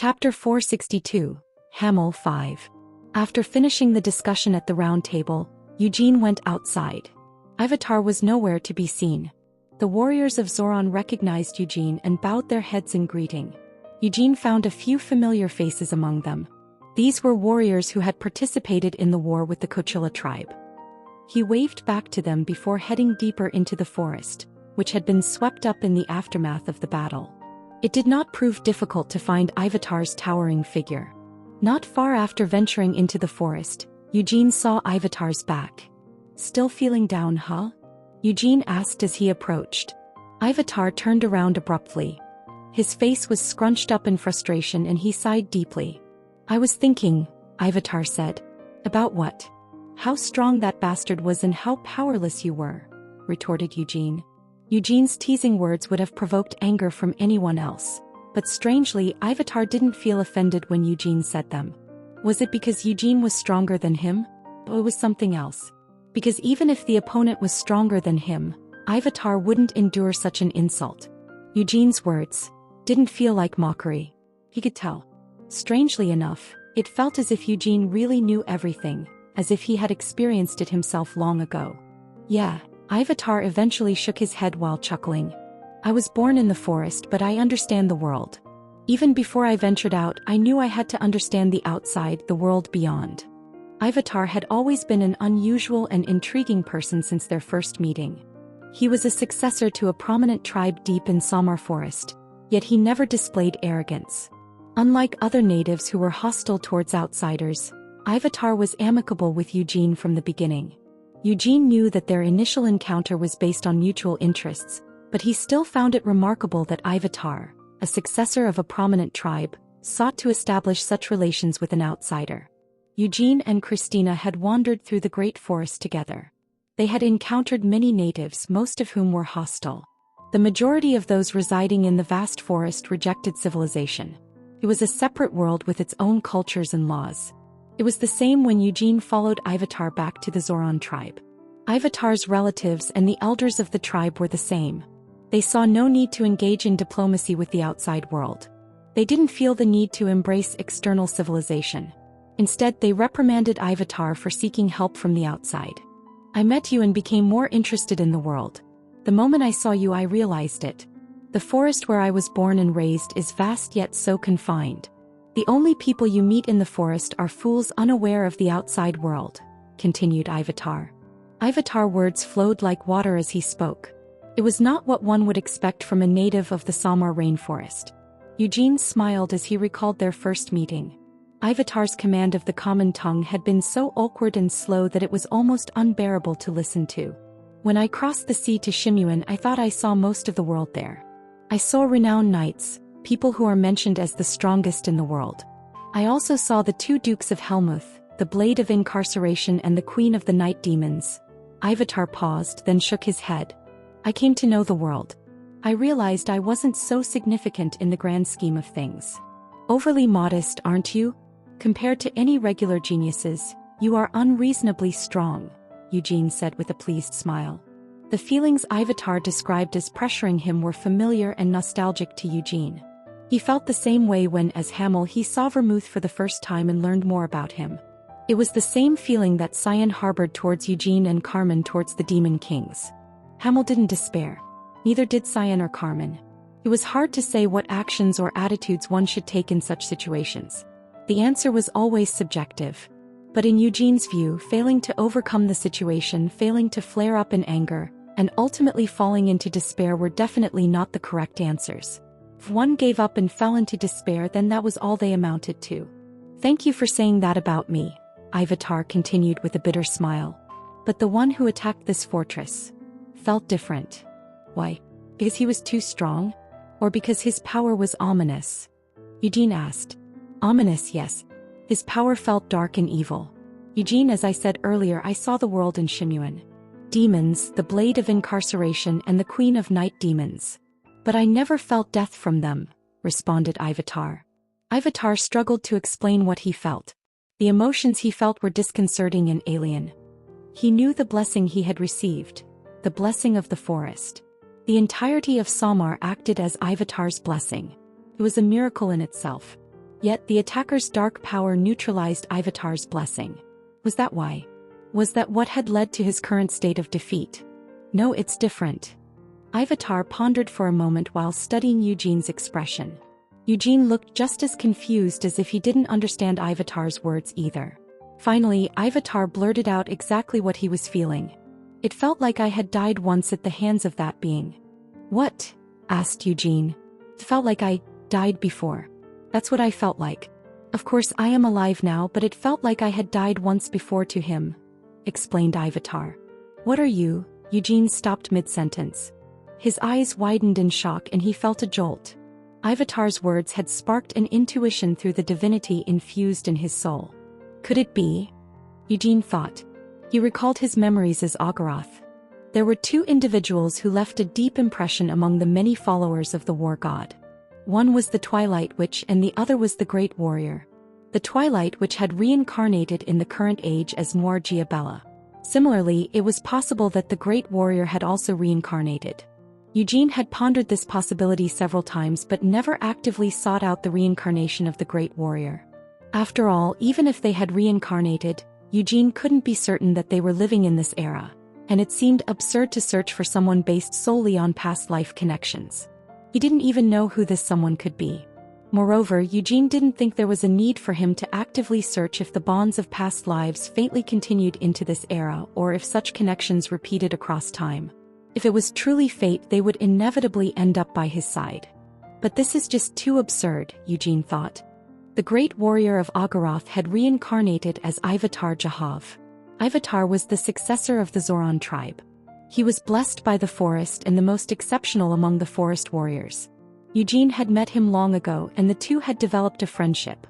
Chapter 462, Hamel 5. After finishing the discussion at the round table, Eugene went outside. Ivatar was nowhere to be seen. The warriors of Zoran recognized Eugene and bowed their heads in greeting. Eugene found a few familiar faces among them. These were warriors who had participated in the war with the Kochila tribe. He waved back to them before heading deeper into the forest, which had been swept up in the aftermath of the battle. It did not prove difficult to find Ivatar's towering figure. Not far after venturing into the forest, Eugene saw Ivatar's back. "Still feeling down, huh?" Eugene asked as he approached. Ivatar turned around abruptly. His face was scrunched up in frustration and he sighed deeply. "I was thinking," Ivatar said. "About what?" "How strong that bastard was and how powerless you were," retorted Eugene. Eugene's teasing words would have provoked anger from anyone else. But strangely, Ivatar didn't feel offended when Eugene said them. Was it because Eugene was stronger than him? Or it was something else? Because even if the opponent was stronger than him, Ivatar wouldn't endure such an insult. Eugene's words didn't feel like mockery. He could tell. Strangely enough, it felt as if Eugene really knew everything, as if he had experienced it himself long ago. "Yeah." Ivatar eventually shook his head while chuckling. "I was born in the forest, but I understand the world. Even before I ventured out, I knew I had to understand the outside, the world beyond." Ivatar had always been an unusual and intriguing person since their first meeting. He was a successor to a prominent tribe deep in Samar Forest, yet he never displayed arrogance. Unlike other natives who were hostile towards outsiders, Ivatar was amicable with Eugene from the beginning. Eugene knew that their initial encounter was based on mutual interests, but he still found it remarkable that Ivatar, a successor of a prominent tribe, sought to establish such relations with an outsider. Eugene and Christina had wandered through the great forest together. They had encountered many natives, most of whom were hostile. The majority of those residing in the vast forest rejected civilization. It was a separate world with its own cultures and laws. It was the same when Eugene followed Ivatar back to the Zoran tribe. Ivatar's relatives and the elders of the tribe were the same. They saw no need to engage in diplomacy with the outside world. They didn't feel the need to embrace external civilization. Instead, they reprimanded Ivatar for seeking help from the outside. "I met you and became more interested in the world. The moment I saw you, I realized it. The forest where I was born and raised is vast yet so confined. The only people you meet in the forest are fools unaware of the outside world," continued Ivatar. Ivatar's words flowed like water as he spoke. It was not what one would expect from a native of the Samar rainforest. Eugene smiled as he recalled their first meeting. Ivatar's command of the common tongue had been so awkward and slow that it was almost unbearable to listen to. "When I crossed the sea to Shimuan, I thought I saw most of the world there. I saw renowned knights, people who are mentioned as the strongest in the world. I also saw the two dukes of Helmuth, the blade of incarceration and the queen of the night demons." Ivatar paused, then shook his head. "I came to know the world. I realized I wasn't so significant in the grand scheme of things." "Overly modest, aren't you? Compared to any regular geniuses, you are unreasonably strong," Eugene said with a pleased smile. The feelings Ivatar described as pressuring him were familiar and nostalgic to Eugene. He felt the same way when, as Hamel, he saw Vermouth for the first time and learned more about him. It was the same feeling that Cyan harbored towards Eugene and Carmen towards the Demon Kings. Hamel didn't despair. Neither did Cyan or Carmen. It was hard to say what actions or attitudes one should take in such situations. The answer was always subjective. But in Eugene's view, failing to overcome the situation, failing to flare up in anger, and ultimately falling into despair were definitely not the correct answers. If one gave up and fell into despair, then that was all they amounted to. "Thank you for saying that about me," Ivatar continued with a bitter smile. "But the one who attacked this fortress felt different." "Why? Because he was too strong? Or because his power was ominous?" Eugene asked. "Ominous, yes. His power felt dark and evil. Eugene, as I said earlier, I saw the world in Shimuan. Demons, the blade of incarceration and the queen of night demons. But I never felt death from them," responded Ivatar. Ivatar struggled to explain what he felt. The emotions he felt were disconcerting and alien. He knew the blessing he had received, the blessing of the forest. The entirety of Samar acted as Ivatar's blessing. It was a miracle in itself. Yet the attacker's dark power neutralized Ivatar's blessing. Was that why? Was that what had led to his current state of defeat? No, it's different. Ivatar pondered for a moment while studying Eugene's expression. Eugene looked just as confused as if he didn't understand Ivatar's words either. Finally, Ivatar blurted out exactly what he was feeling. It felt like I had died once at the hands of that being. What? Asked Eugene. It felt like I died before. That's what I felt like. Of course I am alive now, but it felt like I had died once before to him, explained Ivatar. What are you? Eugene stopped mid-sentence. His eyes widened in shock and he felt a jolt. Ivatar's words had sparked an intuition through the divinity infused in his soul. Could it be? Eugene thought. He recalled his memories as Ogoroth. There were two individuals who left a deep impression among the many followers of the war god. One was the Twilight Witch and the other was the Great Warrior. The Twilight Witch had reincarnated in the current age as Noir Giabella. Similarly, it was possible that the Great Warrior had also reincarnated. Eugene had pondered this possibility several times but never actively sought out the reincarnation of the Great Warrior. After all, even if they had reincarnated, Eugene couldn't be certain that they were living in this era, and it seemed absurd to search for someone based solely on past life connections. He didn't even know who this someone could be. Moreover, Eugene didn't think there was a need for him to actively search if the bonds of past lives faintly continued into this era or if such connections repeated across time. If it was truly fate, they would inevitably end up by his side. But this is just too absurd, Eugene thought. The Great Warrior of Ogoroth had reincarnated as Ivatar Jahav. Ivatar was the successor of the Zoran tribe. He was blessed by the forest and the most exceptional among the forest warriors. Eugene had met him long ago and the two had developed a friendship.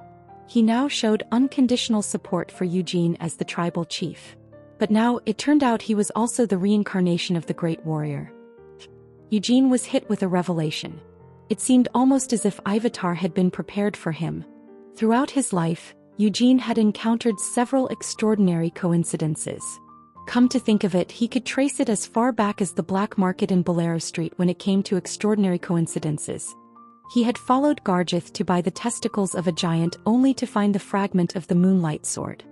He now showed unconditional support for Eugene as the tribal chief. But now it turned out he was also the reincarnation of the Great Warrior. Eugene was hit with a revelation. It seemed almost as if Ivatar had been prepared for him. Throughout his life, Eugene had encountered several extraordinary coincidences. Come to think of it, he could trace it as far back as the black market in Bolero Street when it came to extraordinary coincidences. He had followed Gargith to buy the testicles of a giant only to find the fragment of the Moonlight Sword.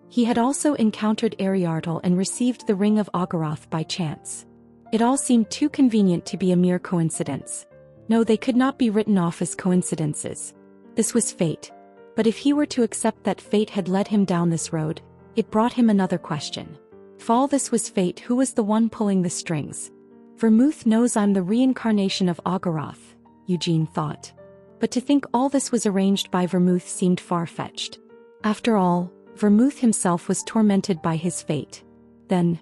He had also encountered Ariartel and received the Ring of Ogoroth by chance. It all seemed too convenient to be a mere coincidence. No, they could not be written off as coincidences. This was fate. But if he were to accept that fate had led him down this road, it brought him another question. If all this was fate, who was the one pulling the strings? Vermouth knows I'm the reincarnation of Ogoroth, Eugene thought. But to think all this was arranged by Vermouth seemed far-fetched. After all, Vermouth himself was tormented by his fate. Then,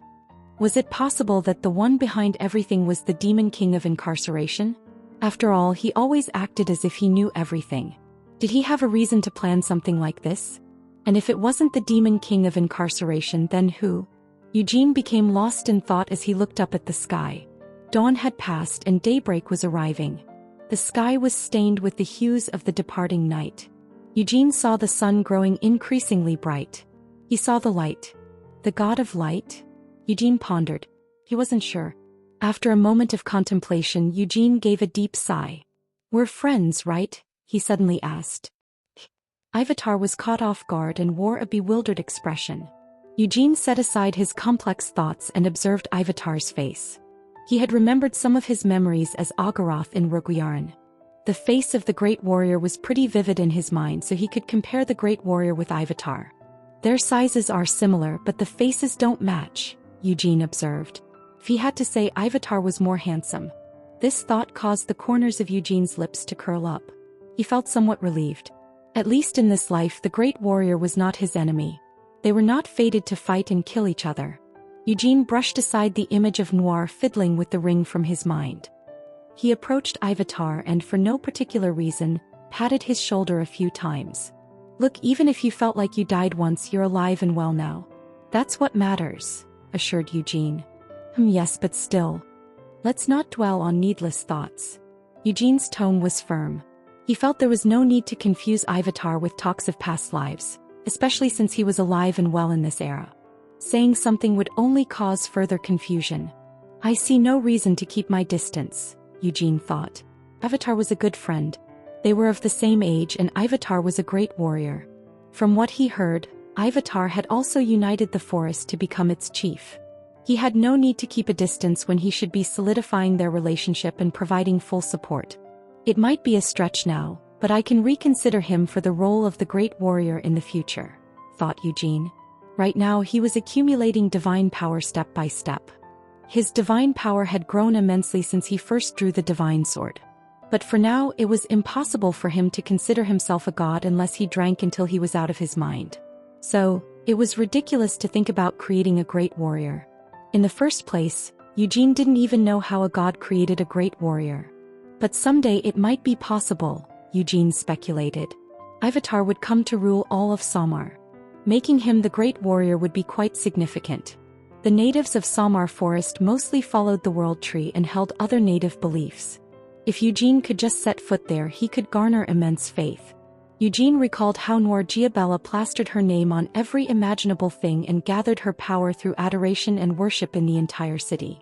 was it possible that the one behind everything was the Demon King of Incarceration? After all, he always acted as if he knew everything. Did he have a reason to plan something like this? And if it wasn't the Demon King of Incarceration, then who? Eugene became lost in thought as he looked up at the sky. Dawn had passed and daybreak was arriving. The sky was stained with the hues of the departing night. Eugene saw the sun growing increasingly bright. He saw the light. The god of light? Eugene pondered. He wasn't sure. After a moment of contemplation, Eugene gave a deep sigh. We're friends, right? He suddenly asked. Ivatar was caught off guard and wore a bewildered expression. Eugene set aside his complex thoughts and observed Ivatar's face. He had remembered some of his memories as Ogoroth in Roguyaran. The face of the Great Warrior was pretty vivid in his mind, so he could compare the Great Warrior with Ivatar. Their sizes are similar, but the faces don't match, Eugene observed. If he had to say, Ivatar was more handsome. This thought caused the corners of Eugene's lips to curl up. He felt somewhat relieved. At least in this life, the Great Warrior was not his enemy. They were not fated to fight and kill each other. Eugene brushed aside the image of Noir fiddling with the ring from his mind. He approached Ivatar and, for no particular reason, patted his shoulder a few times. Look, even if you felt like you died once, you're alive and well now. That's what matters, assured Eugene. Yes, but still. Let's not dwell on needless thoughts. Eugene's tone was firm. He felt there was no need to confuse Ivatar with talks of past lives, especially since he was alive and well in this era. Saying something would only cause further confusion. I see no reason to keep my distance, Eugene thought. Ivatar was a good friend. They were of the same age and Ivatar was a great warrior. From what he heard, Ivatar had also united the forest to become its chief. He had no need to keep a distance when he should be solidifying their relationship and providing full support. It might be a stretch now, but I can reconsider him for the role of the great warrior in the future, thought Eugene. Right now he was accumulating divine power step by step. His divine power had grown immensely since he first drew the divine sword. But for now it was impossible for him to consider himself a god unless he drank until he was out of his mind. So, it was ridiculous to think about creating a great warrior. In the first place, Eugene didn't even know how a god created a great warrior. But someday it might be possible, Eugene speculated. Ivatar would come to rule all of Samar. Making him the great warrior would be quite significant. The natives of Samar Forest mostly followed the world tree and held other native beliefs. If Eugene could just set foot there, he could garner immense faith. Eugene recalled how Noir Giabella plastered her name on every imaginable thing and gathered her power through adoration and worship in the entire city.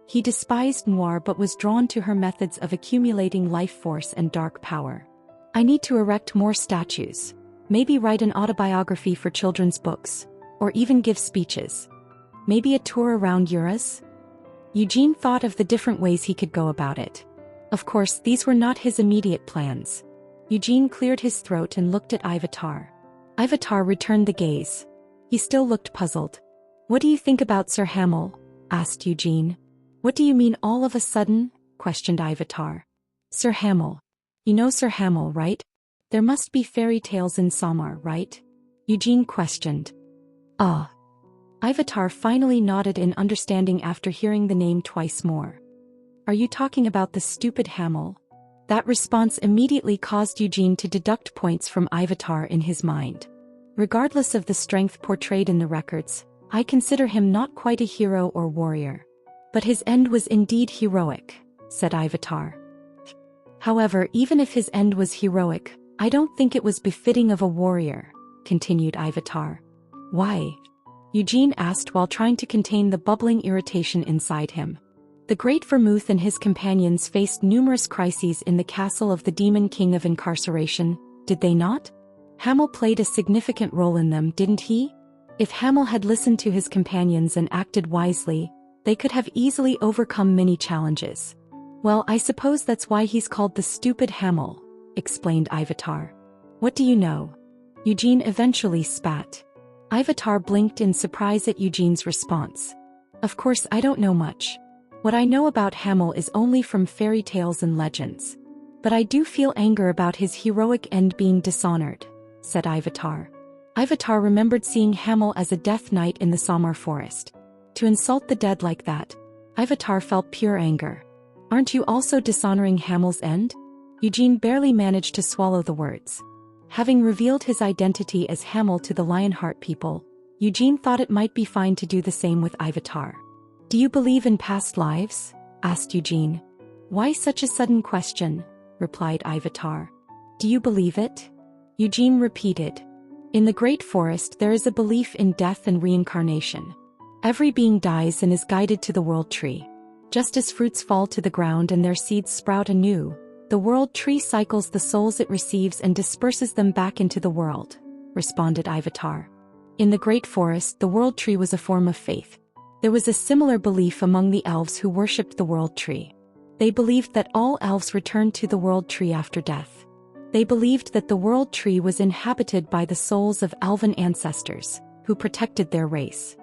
He despised Noir but was drawn to her methods of accumulating life force and dark power. I need to erect more statues. Maybe write an autobiography for children's books. Or even give speeches. Maybe a tour around Eurus? Eugene thought of the different ways he could go about it. Of course, these were not his immediate plans. Eugene cleared his throat and looked at Ivatar. Ivatar returned the gaze. He still looked puzzled. "What do you think about Sir Hamel?" asked Eugene. "What do you mean all of a sudden?" questioned Ivatar. "Sir Hamel. You know Sir Hamel, right? There must be fairy tales in Samar, right?" Eugene questioned. "Ah." Ivatar finally nodded in understanding after hearing the name twice more. "Are you talking about the stupid Hamel?" That response immediately caused Eugene to deduct points from Ivatar in his mind. Regardless of the strength portrayed in the records, I consider him not quite a hero or warrior. But his end was indeed heroic, said Ivatar. However, even if his end was heroic, I don't think it was befitting of a warrior, continued Ivatar. Why? Eugene asked while trying to contain the bubbling irritation inside him. The Great Vermouth and his companions faced numerous crises in the castle of the Demon King of Incarceration, did they not? Hamel played a significant role in them, didn't he? If Hamel had listened to his companions and acted wisely, they could have easily overcome many challenges. Well, I suppose that's why he's called the stupid Hamel, explained Ivatar. What do you know? Eugene eventually spat. Ivatar blinked in surprise at Eugene's response. Of course, I don't know much. What I know about Hamel is only from fairy tales and legends. But I do feel anger about his heroic end being dishonored, said Ivatar. Ivatar remembered seeing Hamel as a death knight in the Samar forest. To insult the dead like that, Ivatar felt pure anger. Aren't you also dishonoring Hamel's end? Eugene barely managed to swallow the words. Having revealed his identity as Hamel to the Lionheart people, Eugene thought it might be fine to do the same with Ivatar. Do you believe in past lives? Asked Eugene. Why such a sudden question? Replied Ivatar. Do you believe it? Eugene repeated. In the Great Forest there is a belief in death and reincarnation. Every being dies and is guided to the world tree. Just as fruits fall to the ground and their seeds sprout anew, the world tree cycles the souls it receives and disperses them back into the world, responded Ivatar. In the Great Forest, the world tree was a form of faith. There was a similar belief among the elves who worshipped the world tree. They believed that all elves returned to the world tree after death. They believed that the world tree was inhabited by the souls of elven ancestors, who protected their race.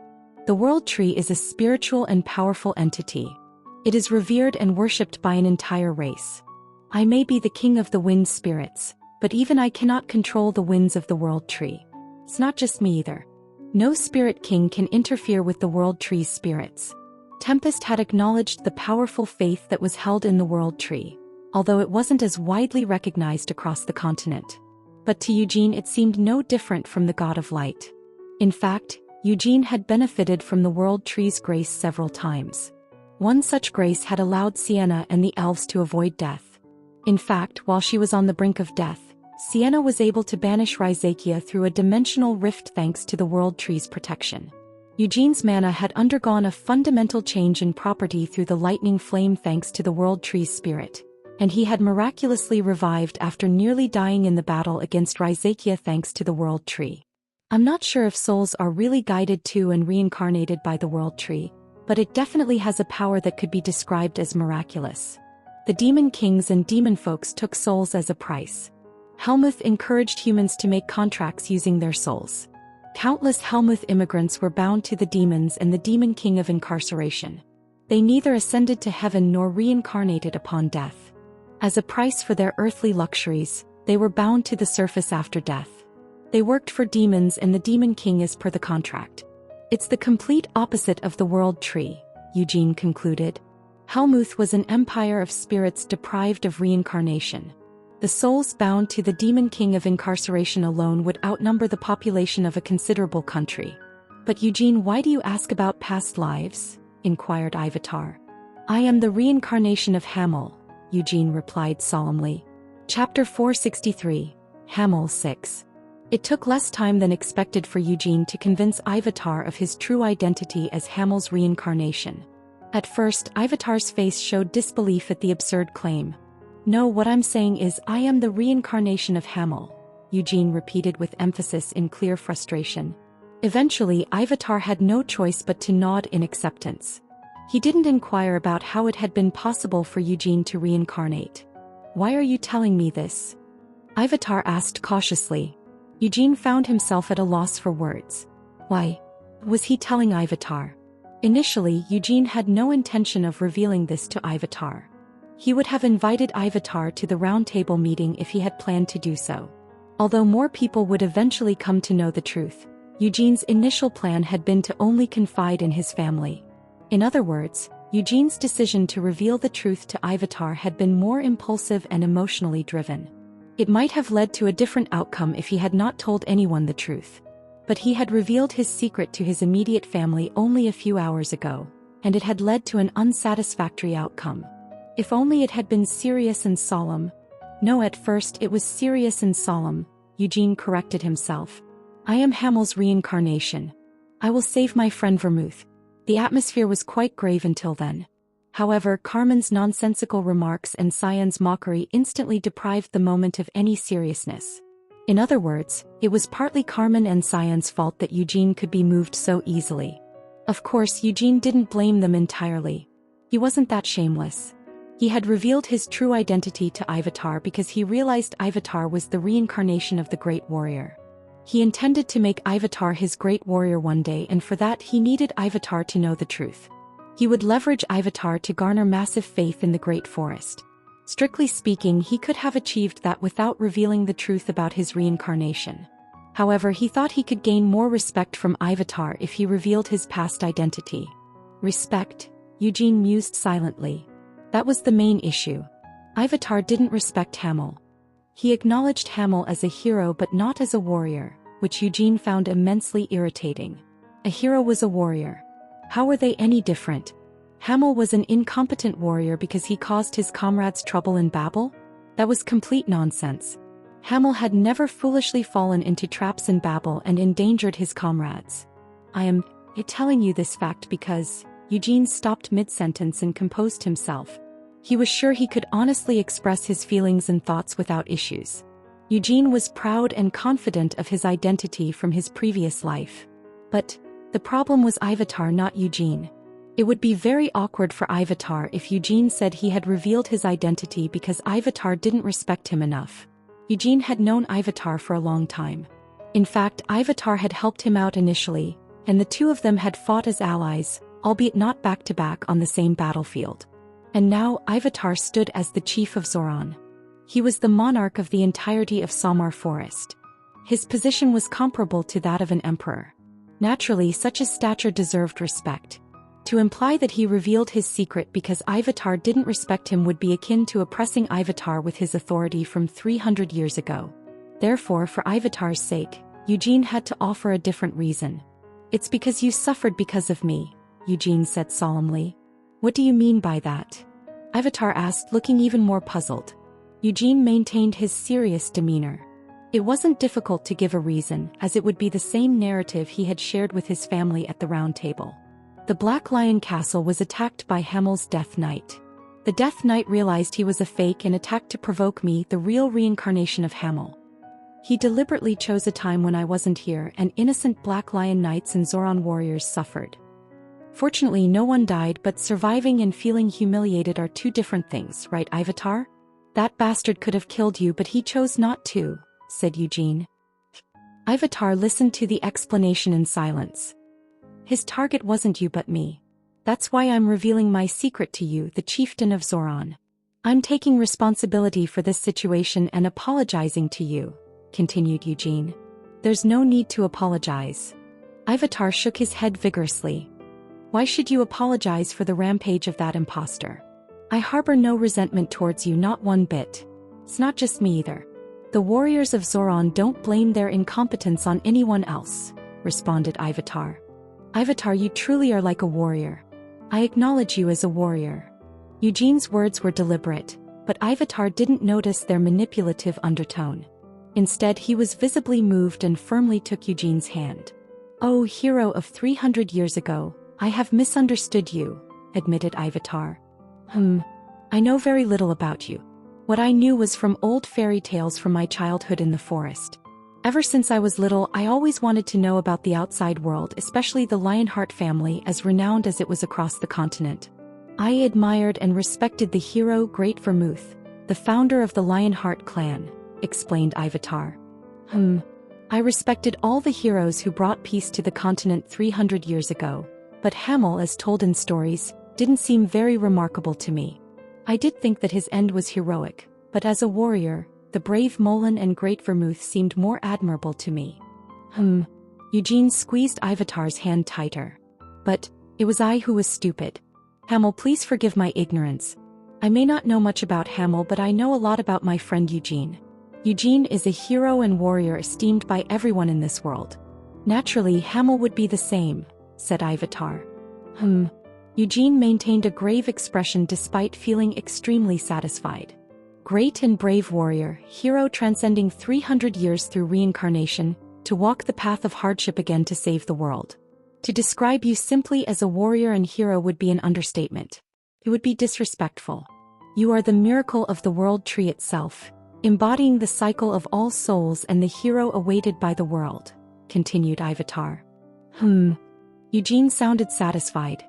The world tree is a spiritual and powerful entity. It is revered and worshipped by an entire race. I may be the king of the wind spirits, but even I cannot control the winds of the world tree. It's not just me either. No spirit king can interfere with the world tree's spirits. Tempest had acknowledged the powerful faith that was held in the world tree, although it wasn't as widely recognized across the continent. But to Eugene it seemed no different from the god of light. In fact, Eugene had benefited from the world tree's grace several times. One such grace had allowed Sienna and the elves to avoid death. In fact, while she was on the brink of death, Sienna was able to banish Rhyzakia through a dimensional rift thanks to the world tree's protection. Eugene's mana had undergone a fundamental change in property through the lightning flame thanks to the world tree's spirit. and he had miraculously revived after nearly dying in the battle against Raizakia thanks to the World Tree. I'm not sure if souls are really guided to and reincarnated by the World Tree, but it definitely has a power that could be described as miraculous. The demon kings and demon folks took souls as a price. Helmuth encouraged humans to make contracts using their souls. Countless Helmuth immigrants were bound to the demons and the demon king of incarceration. They neither ascended to heaven nor reincarnated upon death. As a price for their earthly luxuries, they were bound to the surface after death. They worked for demons and the demon king as per the contract. It's the complete opposite of the World Tree, Eugene concluded. Helmuth was an empire of spirits deprived of reincarnation. The souls bound to the demon king of incarceration alone would outnumber the population of a considerable country. But Eugene, why do you ask about past lives? Inquired Ivatar. I am the reincarnation of Hamel, Eugene replied solemnly. Chapter 463, Hamel 6. It took less time than expected for Eugene to convince Ivatar of his true identity as Hamel's reincarnation. At first, Ivatar's face showed disbelief at the absurd claim. No, what I'm saying is I am the reincarnation of Hamel, Eugene repeated with emphasis in clear frustration. Eventually, Ivatar had no choice but to nod in acceptance. He didn't inquire about how it had been possible for Eugene to reincarnate. Why are you telling me this? Ivatar asked cautiously. Eugene found himself at a loss for words. Why was he telling Ivatar? Initially, Eugene had no intention of revealing this to Ivatar. He would have invited Ivatar to the round table meeting if he had planned to do so. Although more people would eventually come to know the truth, Eugene's initial plan had been to only confide in his family. In other words, Eugene's decision to reveal the truth to Ivatar had been more impulsive and emotionally driven. It might have led to a different outcome if he had not told anyone the truth. But he had revealed his secret to his immediate family only a few hours ago, and it had led to an unsatisfactory outcome. If only it had been serious and solemn. No, at first it was serious and solemn, Eugene corrected himself. I am Hamel's reincarnation. I will save my friend Vermouth. The atmosphere was quite grave until then. However, Carmen's nonsensical remarks and Cyan's mockery instantly deprived the moment of any seriousness. In other words, it was partly Carmen and Cyan's fault that Eugene could be moved so easily. Of course, Eugene didn't blame them entirely. He wasn't that shameless. He had revealed his true identity to Ivatar because he realized Ivatar was the reincarnation of the Great Warrior. He intended to make Ivatar his Great Warrior one day, and for that he needed Ivatar to know the truth. He would leverage Ivatar to garner massive faith in the Great Forest. Strictly speaking, he could have achieved that without revealing the truth about his reincarnation. However, he thought he could gain more respect from Ivatar if he revealed his past identity. Respect? Eugene mused silently. That was the main issue. Ivatar didn't respect Hamel. He acknowledged Hamel as a hero but not as a warrior, which Eugene found immensely irritating. A hero was a warrior. How were they any different? Hamel was an incompetent warrior because he caused his comrades trouble in battle? That was complete nonsense. Hamel had never foolishly fallen into traps in Babel and endangered his comrades. I am telling you this fact because... Eugene stopped mid-sentence and composed himself. He was sure he could honestly express his feelings and thoughts without issues. Eugene was proud and confident of his identity from his previous life. But the problem was Ivatar, not Eugene. It would be very awkward for Ivatar if Eugene said he had revealed his identity because Ivatar didn't respect him enough. Eugene had known Ivatar for a long time. In fact, Ivatar had helped him out initially, and the two of them had fought as allies, albeit not back-to-back on the same battlefield. And now, Ivatar stood as the chief of Zoran. He was the monarch of the entirety of Samar Forest. His position was comparable to that of an emperor. Naturally, such a stature deserved respect. To imply that he revealed his secret because Ivatar didn't respect him would be akin to oppressing Ivatar with his authority from 300 years ago. Therefore, for Ivatar's sake, Eugene had to offer a different reason. It's because you suffered because of me, Eugene said solemnly. What do you mean by that? Ivatar asked, looking even more puzzled. Eugene maintained his serious demeanor. It wasn't difficult to give a reason, as it would be the same narrative he had shared with his family at the Round Table. The Black Lion Castle was attacked by Hamel's Death Knight. The Death Knight realized he was a fake and attacked to provoke me, the real reincarnation of Hamel. He deliberately chose a time when I wasn't here, and innocent Black Lion Knights and Zoran warriors suffered. Fortunately, no one died, but surviving and feeling humiliated are two different things, right, Ivatar? That bastard could have killed you, but he chose not to, said Eugene. Ivatar listened to the explanation in silence. His target wasn't you but me. That's why I'm revealing my secret to you, the chieftain of Zoran. I'm taking responsibility for this situation and apologizing to you, continued Eugene. There's no need to apologize. Ivatar shook his head vigorously. Why should you apologize for the rampage of that impostor? I harbor no resentment towards you, not one bit. It's not just me either. The warriors of Zoran don't blame their incompetence on anyone else, responded Ivatar. Ivatar, you truly are like a warrior. I acknowledge you as a warrior. Eugene's words were deliberate, but Ivatar didn't notice their manipulative undertone. Instead, he was visibly moved and firmly took Eugene's hand. Oh, hero of 300 years ago, I have misunderstood you, admitted Ivatar. I know very little about you. What I knew was from old fairy tales from my childhood in the forest. Ever since I was little, I always wanted to know about the outside world, especially the Lionheart family, as renowned as it was across the continent. I admired and respected the hero Great Vermouth, the founder of the Lionheart clan, explained Ivatar. I respected all the heroes who brought peace to the continent 300 years ago, but Hamel, as told in stories, didn't seem very remarkable to me. I did think that his end was heroic, but as a warrior, the brave Molan and Great Vermouth seemed more admirable to me. Eugene squeezed Ivatar's hand tighter. But it was I who was stupid. Hamel, please forgive my ignorance. I may not know much about Hamel, but I know a lot about my friend Eugene. Eugene is a hero and warrior esteemed by everyone in this world. Naturally, Hamel would be the same, said Ivatar. Eugene maintained a grave expression despite feeling extremely satisfied. Great and brave warrior, hero transcending 300 years through reincarnation, to walk the path of hardship again to save the world. To describe you simply as a warrior and hero would be an understatement. It would be disrespectful. You are the miracle of the world tree itself, embodying the cycle of all souls and the hero awaited by the world, continued Ivatar. Eugene sounded satisfied.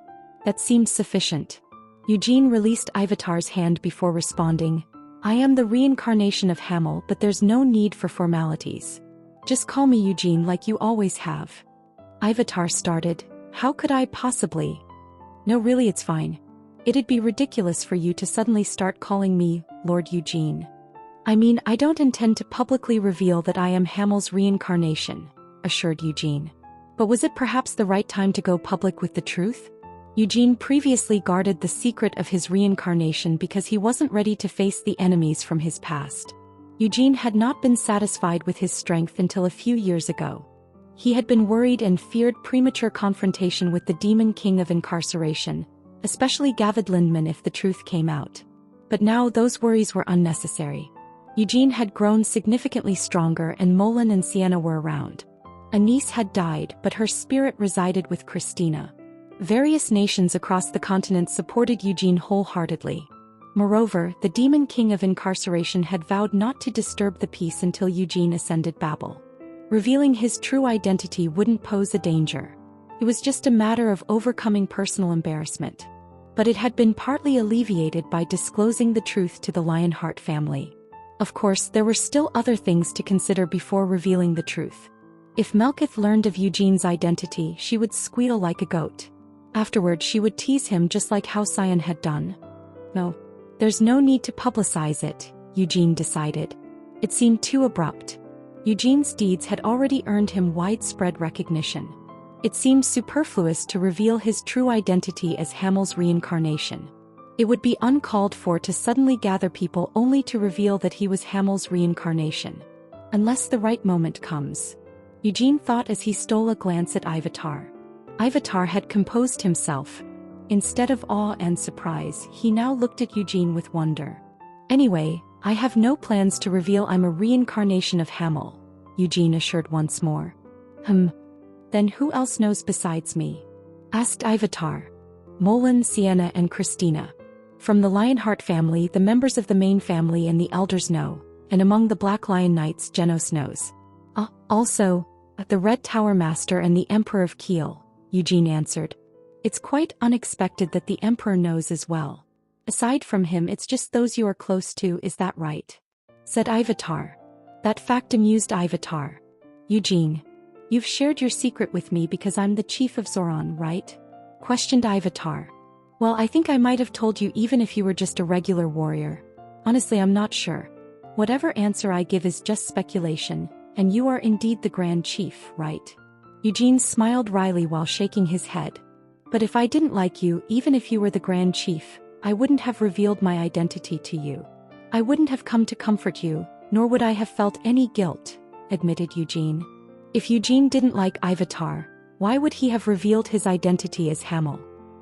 That seemed sufficient. Eugene released Ivatar's hand before responding. I am the reincarnation of Hamel, but there's no need for formalities. Just call me Eugene like you always have. Ivatar started. How could I possibly? No, really, it's fine. It'd be ridiculous for you to suddenly start calling me Lord Eugene. I mean, I don't intend to publicly reveal that I am Hamel's reincarnation, assured Eugene. But was it perhaps the right time to go public with the truth? Eugene previously guarded the secret of his reincarnation because he wasn't ready to face the enemies from his past. Eugene had not been satisfied with his strength until a few years ago. He had been worried and feared premature confrontation with the Demon King of Incarceration, especially Gavid Lindman if the truth came out. But now those worries were unnecessary. Eugene had grown significantly stronger and Molan and Sienna were around. A niece had died, but her spirit resided with Christina. Various nations across the continent supported Eugene wholeheartedly. Moreover, the Demon King of Incarceration had vowed not to disturb the peace until Eugene ascended Babel. Revealing his true identity wouldn't pose a danger. It was just a matter of overcoming personal embarrassment. But it had been partly alleviated by disclosing the truth to the Lionheart family. Of course, there were still other things to consider before revealing the truth. If Melkith learned of Eugene's identity, she would squeal like a goat. Afterward, she would tease him just like how Sion had done. No, there's no need to publicize it, Eugene decided. It seemed too abrupt. Eugene's deeds had already earned him widespread recognition. It seemed superfluous to reveal his true identity as Hamel's reincarnation. It would be uncalled for to suddenly gather people only to reveal that he was Hamel's reincarnation. Unless the right moment comes. Eugene thought as he stole a glance at Ivatar. Ivatar had composed himself. Instead of awe and surprise, he now looked at Eugene with wonder. Anyway, I have no plans to reveal I'm a reincarnation of Hamel, Eugene assured once more. Then who else knows besides me? Asked Ivatar. Molan, Sienna and Christina. From the Lionheart family, the members of the main family and the elders know, and among the Black Lion Knights, Genos knows. Also, the Red Tower Master and the Emperor of Kiel, Eugene answered. It's quite unexpected that the Emperor knows as well. Aside from him, it's just those you are close to, is that right? Said Ivatar. That fact amused Ivatar. Eugene, you've shared your secret with me because I'm the chief of Zoran, right? Questioned Ivatar. Well, I think I might have told you even if you were just a regular warrior. Honestly, I'm not sure. Whatever answer I give is just speculation, and you are indeed the Grand Chief, right? Eugene smiled wryly while shaking his head. But if I didn't like you, even if you were the Grand Chief, I wouldn't have revealed my identity to you. I wouldn't have come to comfort you, nor would I have felt any guilt, admitted Eugene. If Eugene didn't like Ivatar, why would he have revealed his identity as Hamel?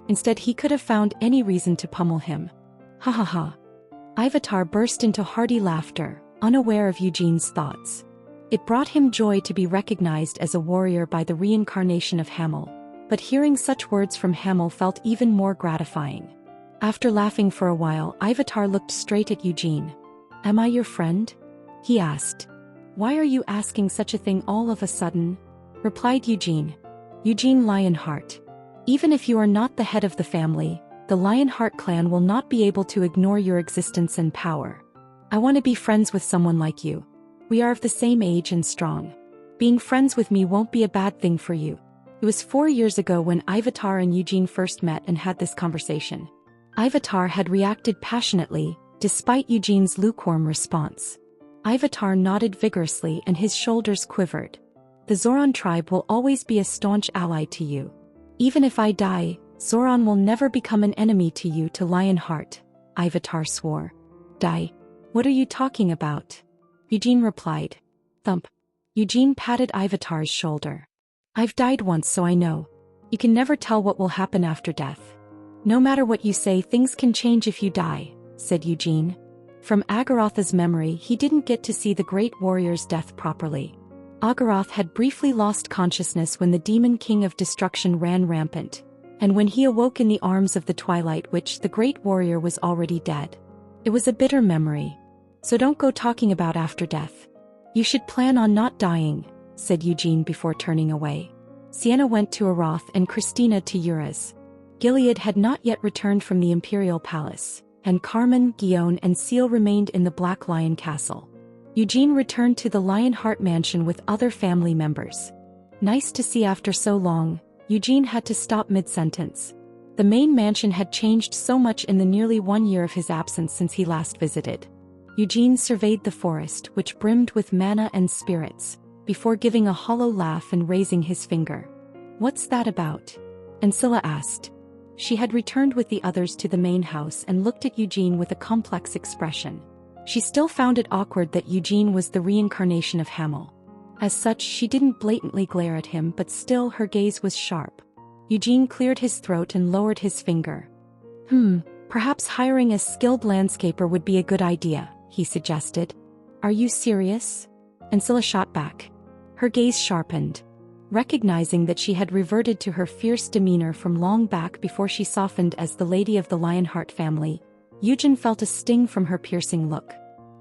Instead, he could have found any reason to pummel him. Ha ha ha. Ivatar burst into hearty laughter, unaware of Eugene's thoughts. It brought him joy to be recognized as a warrior by the reincarnation of Hamel, but hearing such words from Hamel felt even more gratifying. After laughing for a while, Ivatar looked straight at Eugene. Am I your friend? He asked. Why are you asking such a thing all of a sudden? Replied Eugene. Eugene Lionheart. Even if you are not the head of the family, the Lionheart clan will not be able to ignore your existence and power. I want to be friends with someone like you. We are of the same age and strong. Being friends with me won't be a bad thing for you. It was 4 years ago when Ivatar and Eugene first met and had this conversation. Ivatar had reacted passionately, despite Eugene's lukewarm response. Ivatar nodded vigorously and his shoulders quivered. The Zoran tribe will always be a staunch ally to you. Even if I die, Zoran will never become an enemy to you, to Lionheart, Ivatar swore. Die? What are you talking about? Eugene replied. Thump. Eugene patted Ivatar's shoulder. I've died once, so I know. You can never tell what will happen after death. No matter what you say, things can change if you die, said Eugene. From Agaroth's memory, he didn't get to see the great warrior's death properly. Agaroth had briefly lost consciousness when the demon king of destruction ran rampant, and when he awoke in the arms of the Twilight Witch, the great warrior was already dead. It was a bitter memory. So don't go talking about after death. You should plan on not dying, said Eugene before turning away. Sienna went to Aroth and Christina to Uraz. Gilead had not yet returned from the Imperial Palace, and Carmen, Guion and Seal remained in the Black Lion Castle. Eugene returned to the Lionheart mansion with other family members. Nice to see after so long. Eugene had to stop mid-sentence. The main mansion had changed so much in the nearly 1 year of his absence since he last visited. Eugene surveyed the forest, which brimmed with mana and spirits, before giving a hollow laugh and raising his finger. What's that about? Ancilla asked. She had returned with the others to the main house and looked at Eugene with a complex expression. She still found it awkward that Eugene was the reincarnation of Hamel. As such, she didn't blatantly glare at him, but still her gaze was sharp. Eugene cleared his throat and lowered his finger. Perhaps hiring a skilled landscaper would be a good idea, he suggested. Are you serious? Ancilla shot back. Her gaze sharpened. Recognizing that she had reverted to her fierce demeanor from long back before she softened as the lady of the Lionheart family, Eugene felt a sting from her piercing look.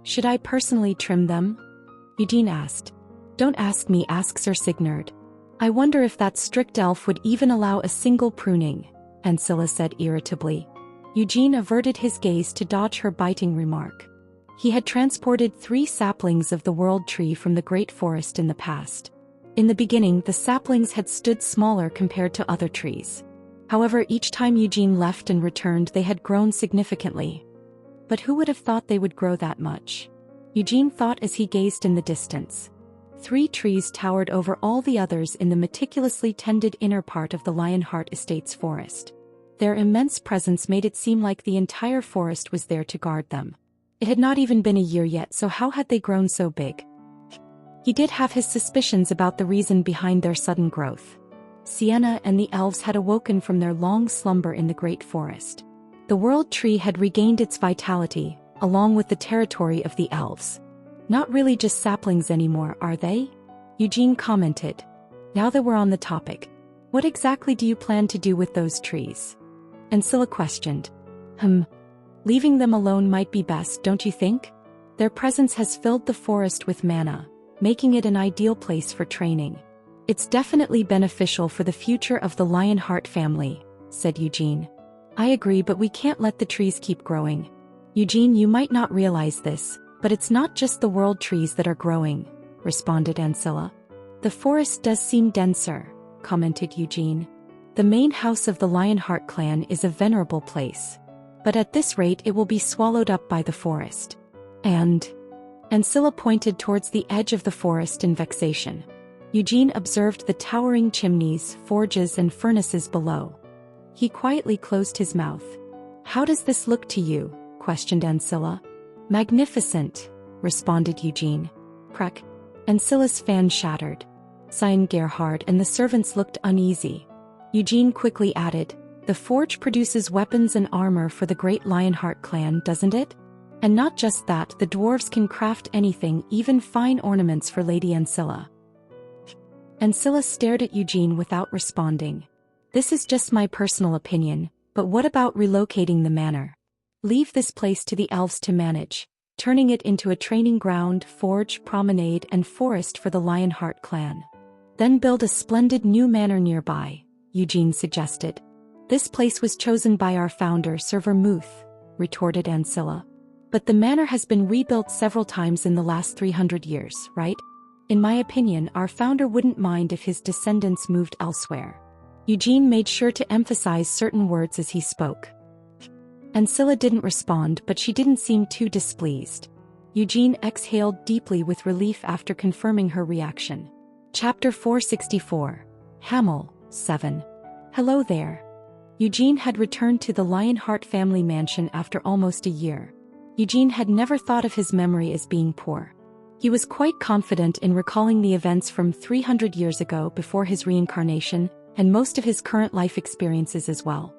Should I personally trim them? Eugene asked. Don't ask me, ask Sir Signard. I wonder if that strict elf would even allow a single pruning, Ancilla said irritably. Eugene averted his gaze to dodge her biting remark. He had transported 3 saplings of the World Tree from the Great Forest in the past. In the beginning, the saplings had stood smaller compared to other trees. However, each time Eugene left and returned, they had grown significantly. But who would have thought they would grow that much? Eugene thought as he gazed in the distance. 3 trees towered over all the others in the meticulously tended inner part of the Lionheart Estate's forest. Their immense presence made it seem like the entire forest was there to guard them. It had not even been a year yet, so how had they grown so big? He did have his suspicions about the reason behind their sudden growth. Sienna and the elves had awoken from their long slumber in the Great Forest. The World Tree had regained its vitality, along with the territory of the elves. Not really just saplings anymore, are they? Eugene commented. Now that we're on the topic, what exactly do you plan to do with those trees? Ancilla questioned. Leaving them alone might be best, don't you think? Their presence has filled the forest with mana, making it an ideal place for training. It's definitely beneficial for the future of the Lionheart family, said Eugene. I agree, but we can't let the trees keep growing. Eugene, you might not realize this, but it's not just the world trees that are growing, responded Ancilla. The forest does seem denser, commented Eugene. The main house of the Lionheart clan is a venerable place. But at this rate it will be swallowed up by the forest. And Ancilla pointed towards the edge of the forest in vexation. Eugene observed the towering chimneys, forges and furnaces below. He quietly closed his mouth. How does this look to you? Questioned Ancilla. Magnificent, responded Eugene. Crack. Ancilla's fan shattered. Sighed Gerhard, and the servants looked uneasy. Eugene quickly added, the forge produces weapons and armor for the great Lionheart clan, doesn't it? And not just that, the dwarves can craft anything, even fine ornaments for Lady Ancilla. Ancilla stared at Eugene without responding. This is just my personal opinion, but what about relocating the manor? Leave this place to the elves to manage, turning it into a training ground, forge, promenade, and forest for the Lionheart clan. Then build a splendid new manor nearby, Eugene suggested. This place was chosen by our founder, Sir Vermouth, retorted Ancilla. But the manor has been rebuilt several times in the last 300 years, right? In my opinion, our founder wouldn't mind if his descendants moved elsewhere. Eugene made sure to emphasize certain words as he spoke. Ancilla didn't respond, but she didn't seem too displeased. Eugene exhaled deeply with relief after confirming her reaction. Chapter 464. Hamel, 7. Hello there. Eugene had returned to the Lionheart family mansion after almost a year. Eugene had never thought of his memory as being poor. He was quite confident in recalling the events from 300 years ago before his reincarnation, and most of his current life experiences as well.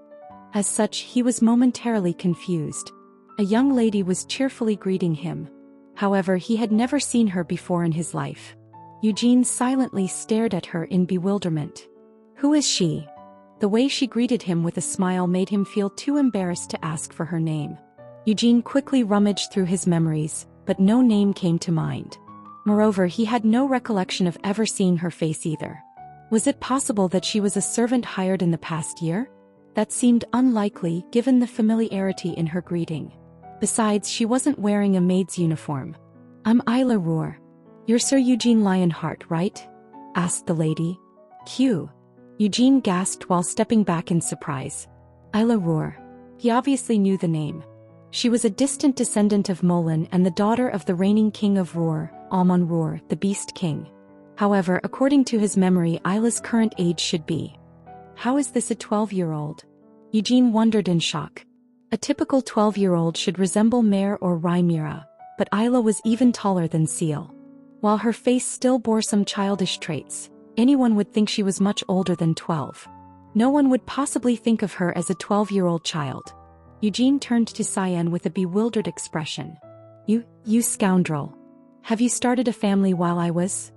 As such, he was momentarily confused. A young lady was cheerfully greeting him. However, he had never seen her before in his life. Eugene silently stared at her in bewilderment. Who is she? The way she greeted him with a smile made him feel too embarrassed to ask for her name. Eugene quickly rummaged through his memories, but no name came to mind. Moreover, he had no recollection of ever seeing her face either. Was it possible that she was a servant hired in the past year? That seemed unlikely given the familiarity in her greeting. Besides, she wasn't wearing a maid's uniform. I'm Isla Roar. You're Sir Eugene Lionheart, right? Asked the lady. Q. Eugene gasped while stepping back in surprise. Isla Roar. He obviously knew the name. She was a distant descendant of Molan and the daughter of the reigning king of Roar, Almon Roar, the Beast King. However, according to his memory, Isla's current age should be. How is this a 12-year-old? Eugene wondered in shock. A typical 12-year-old should resemble Mare or Rhaenyra, but Isla was even taller than Seal. While her face still bore some childish traits, anyone would think she was much older than 12. No one would possibly think of her as a 12-year-old child. Eugene turned to Cyan with a bewildered expression. You scoundrel. Have you started a family while I was?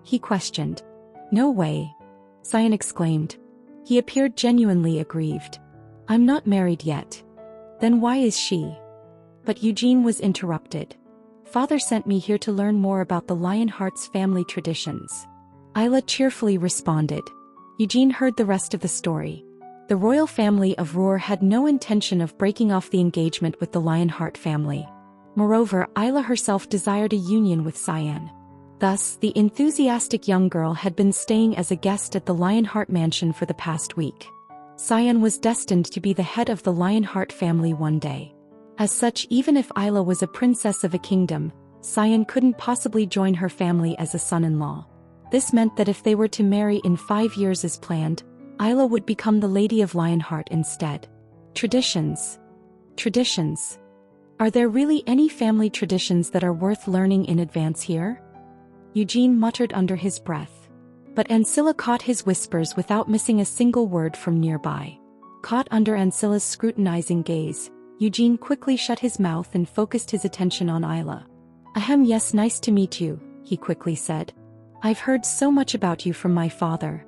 He questioned. No way. Cyan exclaimed. He appeared genuinely aggrieved. I'm not married yet. Then why is she? But Eugene was interrupted. Father sent me here to learn more about the Lionheart's family traditions. Isla cheerfully responded. Eugene heard the rest of the story. The royal family of Roar had no intention of breaking off the engagement with the Lionheart family. Moreover, Isla herself desired a union with Cyan. Thus, the enthusiastic young girl had been staying as a guest at the Lionheart mansion for the past week. Cyan was destined to be the head of the Lionheart family one day. As such, even if Isla was a princess of a kingdom, Cyan couldn't possibly join her family as a son-in-law. This meant that if they were to marry in 5 years as planned, Isla would become the Lady of Lionheart instead. Traditions. Traditions. Are there really any family traditions that are worth learning in advance here? Eugene muttered under his breath. But Ancilla caught his whispers without missing a single word from nearby. Caught under Ancilla's scrutinizing gaze, Eugene quickly shut his mouth and focused his attention on Isla. Ahem, yes, nice to meet you, he quickly said. I've heard so much about you from my father.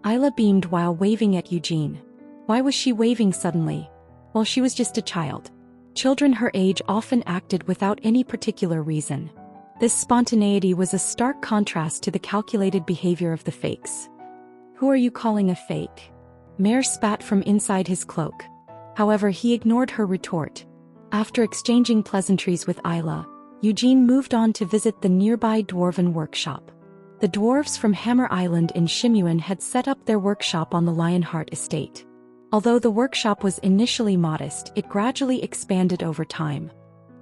Isla beamed while waving at Eugene. Why was she waving suddenly? Well, she was just a child. Children her age often acted without any particular reason. This spontaneity was a stark contrast to the calculated behavior of the fakes. "Who are you calling a fake?" Mare spat from inside his cloak. However, he ignored her retort. After exchanging pleasantries with Isla, Eugene moved on to visit the nearby dwarven workshop. The dwarves from Hammer Island in Shimuan had set up their workshop on the Lionheart estate. Although the workshop was initially modest, it gradually expanded over time.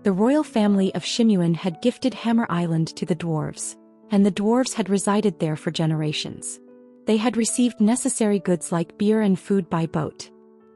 The royal family of Shimuan had gifted Hammer Island to the dwarves, and the dwarves had resided there for generations. They had received necessary goods like beer and food by boat.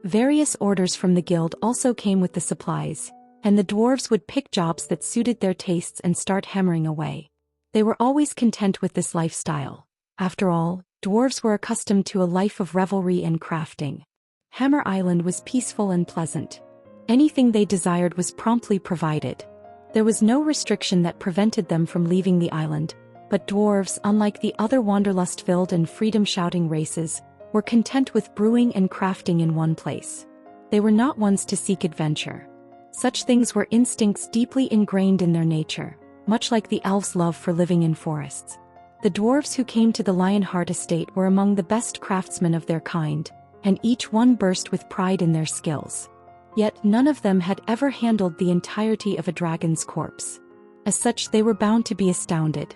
Various orders from the guild also came with the supplies, and the dwarves would pick jobs that suited their tastes and start hammering away. They were always content with this lifestyle. After all, dwarves were accustomed to a life of revelry and crafting. Hammer Island was peaceful and pleasant. Anything they desired was promptly provided. There was no restriction that prevented them from leaving the island, but dwarves, unlike the other wanderlust-filled and freedom-shouting races, were content with brewing and crafting in one place. They were not ones to seek adventure. Such things were instincts deeply ingrained in their nature, much like the elves' love for living in forests. The dwarves who came to the Lionheart estate were among the best craftsmen of their kind, and each one burst with pride in their skills. Yet none of them had ever handled the entirety of a dragon's corpse. As such, they were bound to be astounded.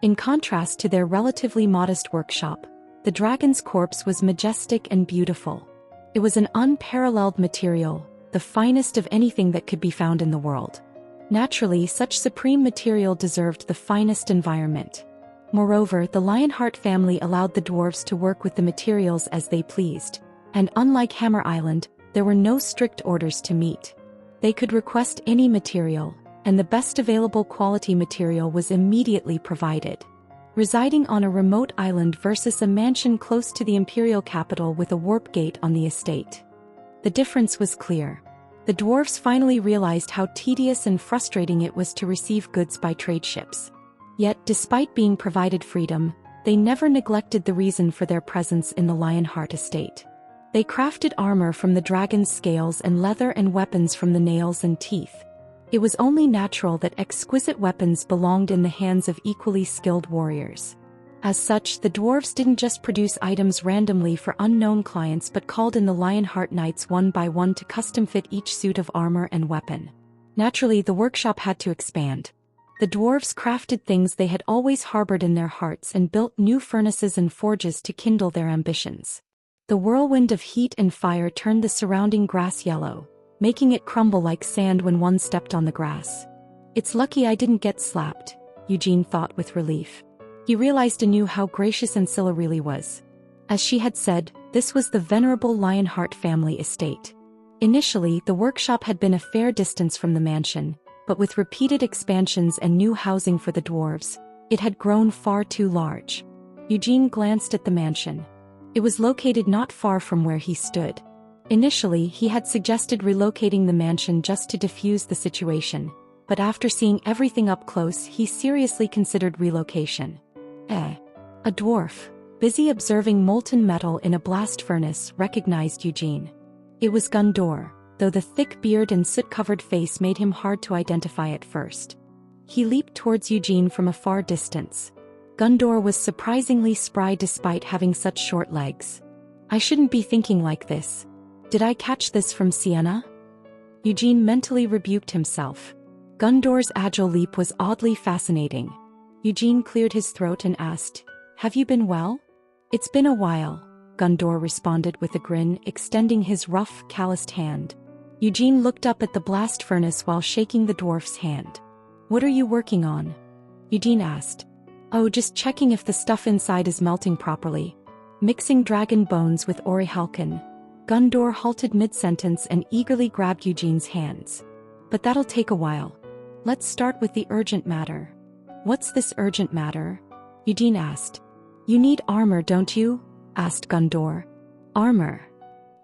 In contrast to their relatively modest workshop, the dragon's corpse was majestic and beautiful. It was an unparalleled material, the finest of anything that could be found in the world. Naturally, such supreme material deserved the finest environment. Moreover, the Lionheart family allowed the dwarves to work with the materials as they pleased, and unlike Hammer Island, there were no strict orders to meet. They could request any material, and the best available quality material was immediately provided. Residing on a remote island versus a mansion close to the imperial capital with a warp gate on the estate. The difference was clear. The dwarves finally realized how tedious and frustrating it was to receive goods by trade ships. Yet, despite being provided freedom, they never neglected the reason for their presence in the Lionheart estate. They crafted armor from the dragon's scales and leather and weapons from the nails and teeth. It was only natural that exquisite weapons belonged in the hands of equally skilled warriors. As such, the dwarves didn't just produce items randomly for unknown clients but called in the Lionheart Knights one by one to custom-fit each suit of armor and weapon. Naturally, the workshop had to expand. The dwarves crafted things they had always harbored in their hearts and built new furnaces and forges to kindle their ambitions. The whirlwind of heat and fire turned the surrounding grass yellow, making it crumble like sand when one stepped on the grass. "It's lucky I didn't get slapped," Eugene thought with relief. He realized anew how gracious Ancilla really was. As she had said, this was the venerable Lionheart family estate. Initially, the workshop had been a fair distance from the mansion, but with repeated expansions and new housing for the dwarves, it had grown far too large. Eugene glanced at the mansion. It was located not far from where he stood. Initially, he had suggested relocating the mansion just to defuse the situation, but after seeing everything up close, he seriously considered relocation. A dwarf, busy observing molten metal in a blast furnace, recognized Eugene. It was Gundor, though the thick beard and soot-covered face made him hard to identify at first. He leaped towards Eugene from a far distance. Gundor was surprisingly spry despite having such short legs. "I shouldn't be thinking like this. Did I catch this from Sienna?" Eugene mentally rebuked himself. Gundor's agile leap was oddly fascinating. Eugene cleared his throat and asked, "Have you been well?" "It's been a while," Gundor responded with a grin, extending his rough, calloused hand. Eugene looked up at the blast furnace while shaking the dwarf's hand. "What are you working on?" Eugene asked. "Oh, just checking if the stuff inside is melting properly. Mixing dragon bones with orichalcum." Gundor halted mid-sentence and eagerly grabbed Eugene's hands. "But that'll take a while. Let's start with the urgent matter." "What's this urgent matter?" Eugene asked. "You need armor, don't you?" asked Gundor. "Armor?"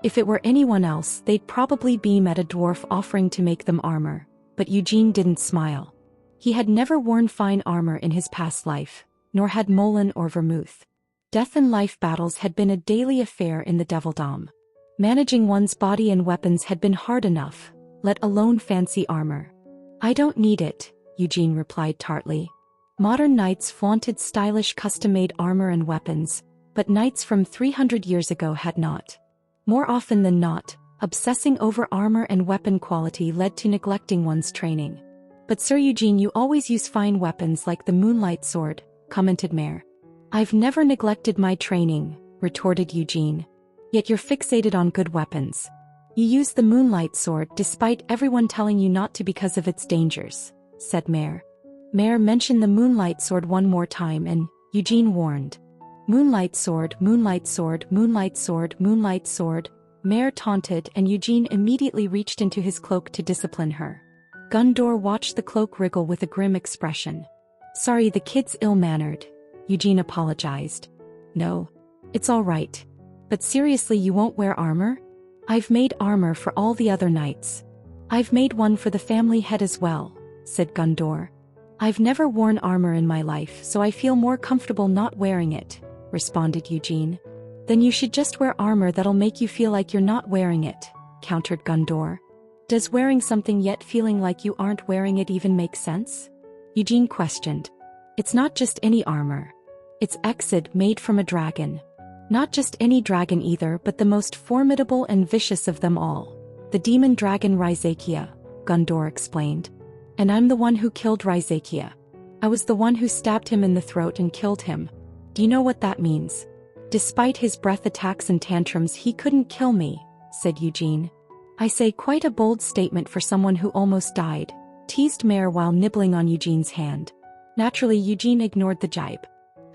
If it were anyone else, they'd probably beam at a dwarf offering to make them armor, but Eugene didn't smile. He had never worn fine armor in his past life, nor had Molan or Vermouth. Death and life battles had been a daily affair in the Devildom. Managing one's body and weapons had been hard enough, let alone fancy armor. I don't need it, Eugene replied tartly. Modern knights flaunted stylish custom-made armor and weapons, but knights from 300 years ago had not. More often than not, obsessing over armor and weapon quality led to neglecting one's training. But Sir Eugene, you always use fine weapons like the moonlight sword, commented Mare. I've never neglected my training, retorted Eugene. Yet you're fixated on good weapons. You use the moonlight sword despite everyone telling you not to because of its dangers, said Mare. Mare mentioned the moonlight sword one more time and Eugene warned. Moonlight sword, moonlight sword, moonlight sword, moonlight sword. Mare taunted and Eugene immediately reached into his cloak to discipline her. Gundor watched the cloak wriggle with a grim expression. Sorry, the kid's ill-mannered, Eugene apologized. No. It's all right. But seriously, you won't wear armor? I've made armor for all the other knights. I've made one for the family head as well, said Gundor. I've never worn armor in my life, so I feel more comfortable not wearing it, responded Eugene. Then you should just wear armor that'll make you feel like you're not wearing it, countered Gundor. Does wearing something yet feeling like you aren't wearing it even make sense? Eugene questioned. It's not just any armor. It's Exid made from a dragon. Not just any dragon either, but the most formidable and vicious of them all. The demon dragon Raizakia, Gundor explained. And I'm the one who killed Raizakia. I was the one who stabbed him in the throat and killed him. Do you know what that means? Despite his breath attacks and tantrums, he couldn't kill me, said Eugene. I say, quite a bold statement for someone who almost died, teased Mare while nibbling on Eugene's hand. Naturally, Eugene ignored the jibe.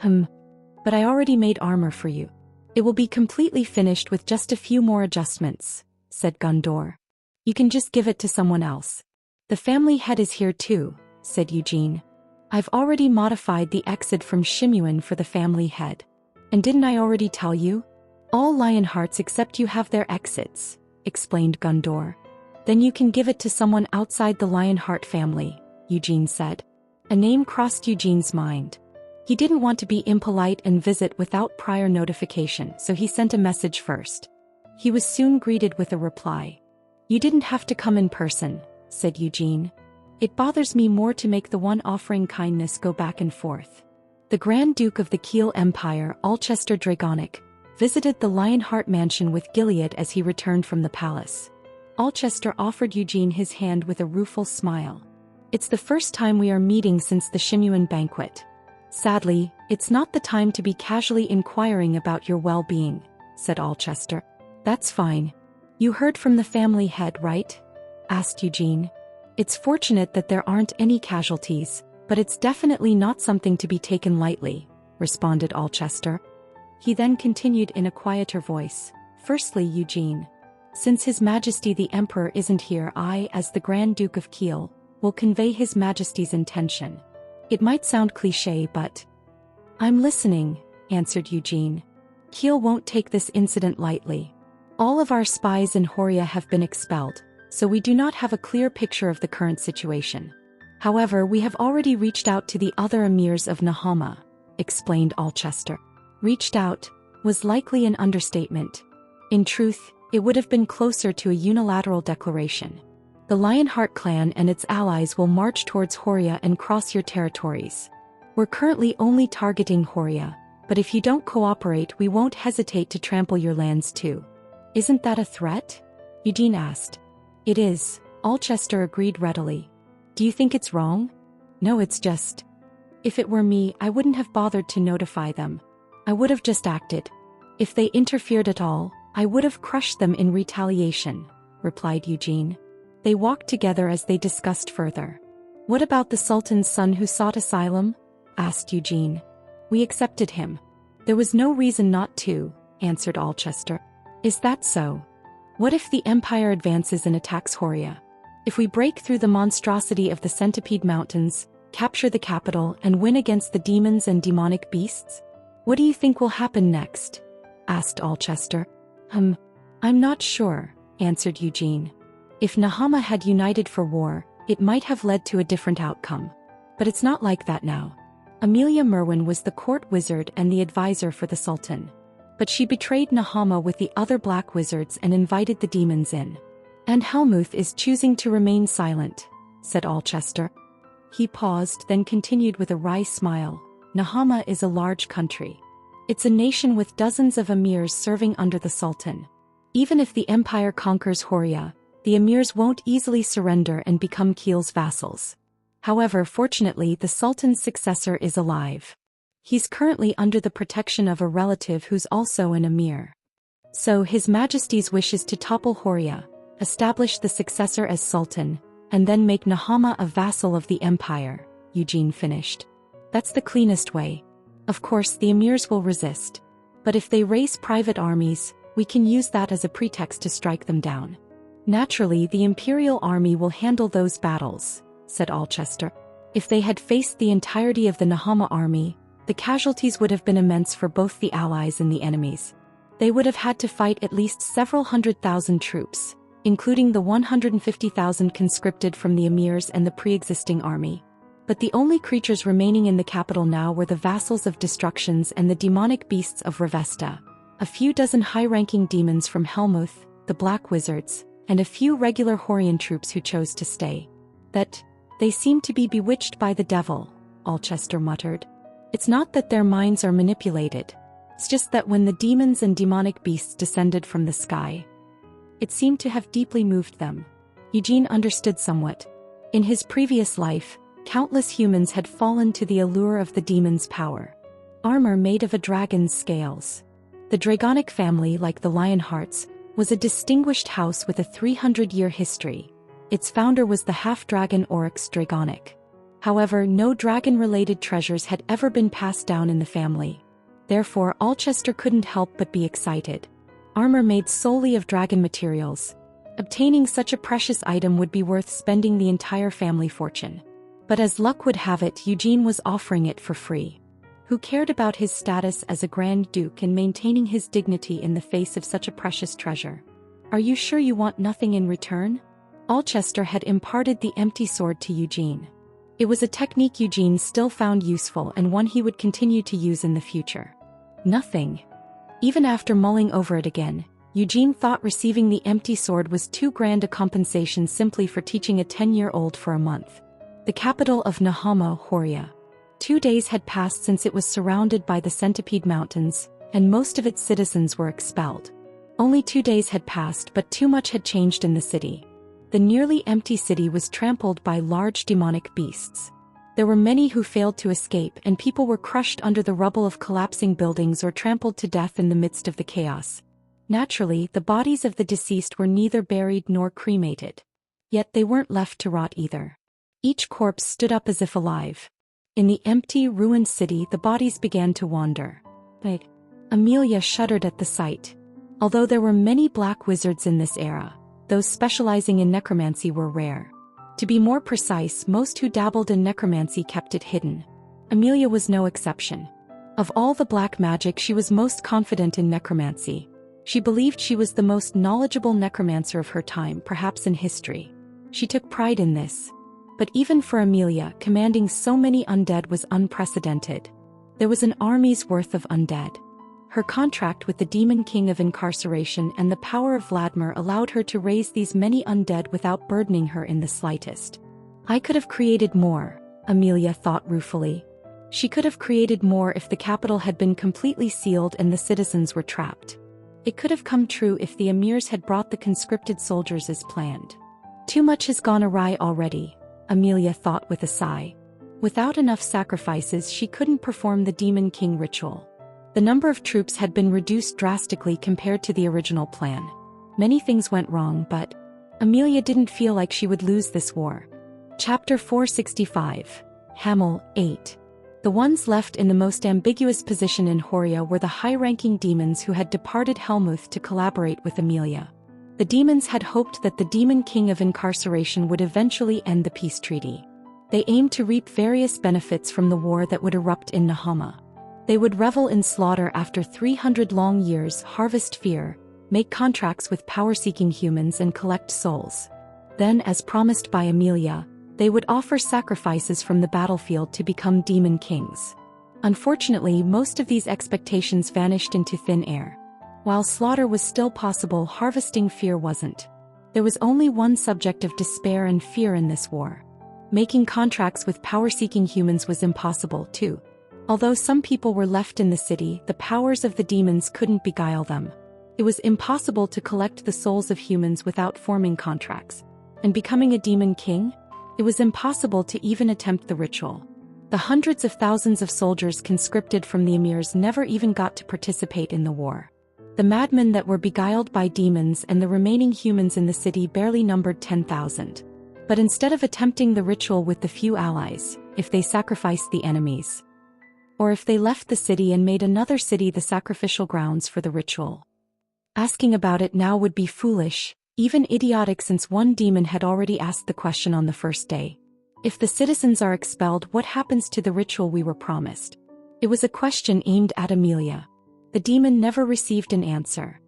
But I already made armor for you. It will be completely finished with just a few more adjustments, said Gundor. You can just give it to someone else. The family head is here too, said Eugene. I've already modified the Exid from Shimuin for the family head. And didn't I already tell you? All Lionhearts except you have their Exids, explained Gundor. Then you can give it to someone outside the Lionheart family, Eugene said. A name crossed Eugene's mind. He didn't want to be impolite and visit without prior notification, so he sent a message first. He was soon greeted with a reply. You didn't have to come in person, said Eugene. It bothers me more to make the one offering kindness go back and forth. The Grand Duke of the Kiel Empire, Alcester Dragonic, visited the Lionheart mansion with Gilead as he returned from the palace. Alcester offered Eugene his hand with a rueful smile. It's the first time we are meeting since the Shimuin banquet. Sadly, it's not the time to be casually inquiring about your well-being, said Alcester. That's fine. You heard from the family head, right? Asked Eugene. It's fortunate that there aren't any casualties, but it's definitely not something to be taken lightly, responded Alcester. He then continued in a quieter voice. Firstly, Eugene. Since His Majesty the Emperor isn't here, I, as the Grand Duke of Kiel, will convey His Majesty's intention. It might sound cliché, but... I'm listening, answered Eugene. Kiel won't take this incident lightly. All of our spies in Horia have been expelled, so we do not have a clear picture of the current situation. However, we have already reached out to the other emirs of Nahama, explained Alcester. Reached out was likely an understatement. In truth, it would have been closer to a unilateral declaration. The Lionheart clan and its allies will march towards Horia and cross your territories. We're currently only targeting Horia, but if you don't cooperate, we won't hesitate to trample your lands too. Isn't that a threat? Eugene asked. It is, Alcester agreed readily. Do you think it's wrong? No, it's just... If it were me, I wouldn't have bothered to notify them. I would have just acted. If they interfered at all, I would have crushed them in retaliation, replied Eugene. They walked together as they discussed further. What about the Sultan's son who sought asylum? Asked Eugene. We accepted him. There was no reason not to, answered Alcester. Is that so? What if the Empire advances and attacks Horia? If we break through the monstrosity of the Centipede Mountains, capture the capital, and win against the demons and demonic beasts? What do you think will happen next? Asked Alcester. I'm not sure, answered Eugene. If Nahama had united for war, it might have led to a different outcome. But it's not like that now. Amelia Merwin was the court wizard and the advisor for the Sultan. But she betrayed Nahama with the other black wizards and invited the demons in. And Helmuth is choosing to remain silent, said Alcester. He paused, then continued with a wry smile. Nahama is a large country. It's a nation with dozens of emirs serving under the Sultan. Even if the empire conquers Horia, the emirs won't easily surrender and become Kiel's vassals. However, fortunately, the Sultan's successor is alive. He's currently under the protection of a relative who's also an emir. So His Majesty's wishes to topple Horia, establish the successor as Sultan, and then make Nahama a vassal of the empire, Eugene finished. That's the cleanest way. Of course, the emirs will resist. But if they raise private armies, we can use that as a pretext to strike them down. Naturally, the imperial army will handle those battles, said Alcester. If they had faced the entirety of the Nahama army, the casualties would have been immense for both the allies and the enemies. They would have had to fight at least several 100,000 troops, including the 150,000 conscripted from the emirs and the pre-existing army. But the only creatures remaining in the capital now were the vassals of Destructions and the demonic beasts of Revesta, a few dozen high-ranking demons from Helmuth, the Black Wizards, and a few regular Horian troops who chose to stay. That they seem to be bewitched by the devil, Alcester muttered. It's not that their minds are manipulated. It's just that when the demons and demonic beasts descended from the sky, it seemed to have deeply moved them. Eugene understood somewhat. In his previous life, countless humans had fallen to the allure of the demon's power. Armor made of a dragon's scales. The Dragonic family, like the Lionhearts, was a distinguished house with a 300-year history. Its founder was the half-dragon Oryx Dragonic. However, no dragon-related treasures had ever been passed down in the family. Therefore, Alcester couldn't help but be excited. Armor made solely of dragon materials. Obtaining such a precious item would be worth spending the entire family fortune. But as luck would have it, Eugene was offering it for free. Who cared about his status as a Grand Duke and maintaining his dignity in the face of such a precious treasure? Are you sure you want nothing in return? Alcester had imparted the empty sword to Eugene. It was a technique Eugene still found useful and one he would continue to use in the future. Nothing. Even after mulling over it again, Eugene thought receiving the empty sword was too grand a compensation simply for teaching a 10-year-old for a month. The capital of Nahama, Horia. 2 days had passed since it was surrounded by the Centipede Mountains, and most of its citizens were expelled. Only 2 days had passed, but too much had changed in the city. The nearly empty city was trampled by large demonic beasts. There were many who failed to escape, and people were crushed under the rubble of collapsing buildings or trampled to death in the midst of the chaos. Naturally, the bodies of the deceased were neither buried nor cremated. Yet they weren't left to rot either. Each corpse stood up as if alive. In the empty, ruined city, the bodies began to wander. Amelia shuddered at the sight. Although there were many black wizards in this era, those specializing in necromancy were rare. To be more precise, most who dabbled in necromancy kept it hidden. Amelia was no exception. Of all the black magic, she was most confident in necromancy. She believed she was the most knowledgeable necromancer of her time, perhaps in history. She took pride in this. But even for Amelia, commanding so many undead was unprecedented. There was an army's worth of undead. Her contract with the Demon King of Incarceration and the power of Vladimir allowed her to raise these many undead without burdening her in the slightest. I could have created more, Amelia thought ruefully. She could have created more if the capital had been completely sealed and the citizens were trapped. It could have come true if the emirs had brought the conscripted soldiers as planned. Too much has gone awry already, Amelia thought with a sigh. Without enough sacrifices, she couldn't perform the Demon King ritual. The number of troops had been reduced drastically compared to the original plan. Many things went wrong, but Amelia didn't feel like she would lose this war. Chapter 465. Hamel, 8. The ones left in the most ambiguous position in Horia were the high-ranking demons who had departed Helmuth to collaborate with Amelia. The demons had hoped that the Demon King of Incarceration would eventually end the peace treaty. They aimed to reap various benefits from the war that would erupt in Nahama. They would revel in slaughter after 300 long years, harvest fear, make contracts with power-seeking humans and collect souls. Then, as promised by Amelia, they would offer sacrifices from the battlefield to become demon kings. Unfortunately, most of these expectations vanished into thin air. While slaughter was still possible, harvesting fear wasn't. There was only one subject of despair and fear in this war. Making contracts with power-seeking humans was impossible, too. Although some people were left in the city, the powers of the demons couldn't beguile them. It was impossible to collect the souls of humans without forming contracts. And becoming a demon king? It was impossible to even attempt the ritual. The hundreds of thousands of soldiers conscripted from the emirs never even got to participate in the war. The madmen that were beguiled by demons and the remaining humans in the city barely numbered 10,000. But instead of attempting the ritual with the few allies, if they sacrificed the enemies, or if they left the city and made another city the sacrificial grounds for the ritual, asking about it now would be foolish, even idiotic, since one demon had already asked the question on the first day. If the citizens are expelled, what happens to the ritual we were promised? It was a question aimed at Amelia. The demon never received an answer.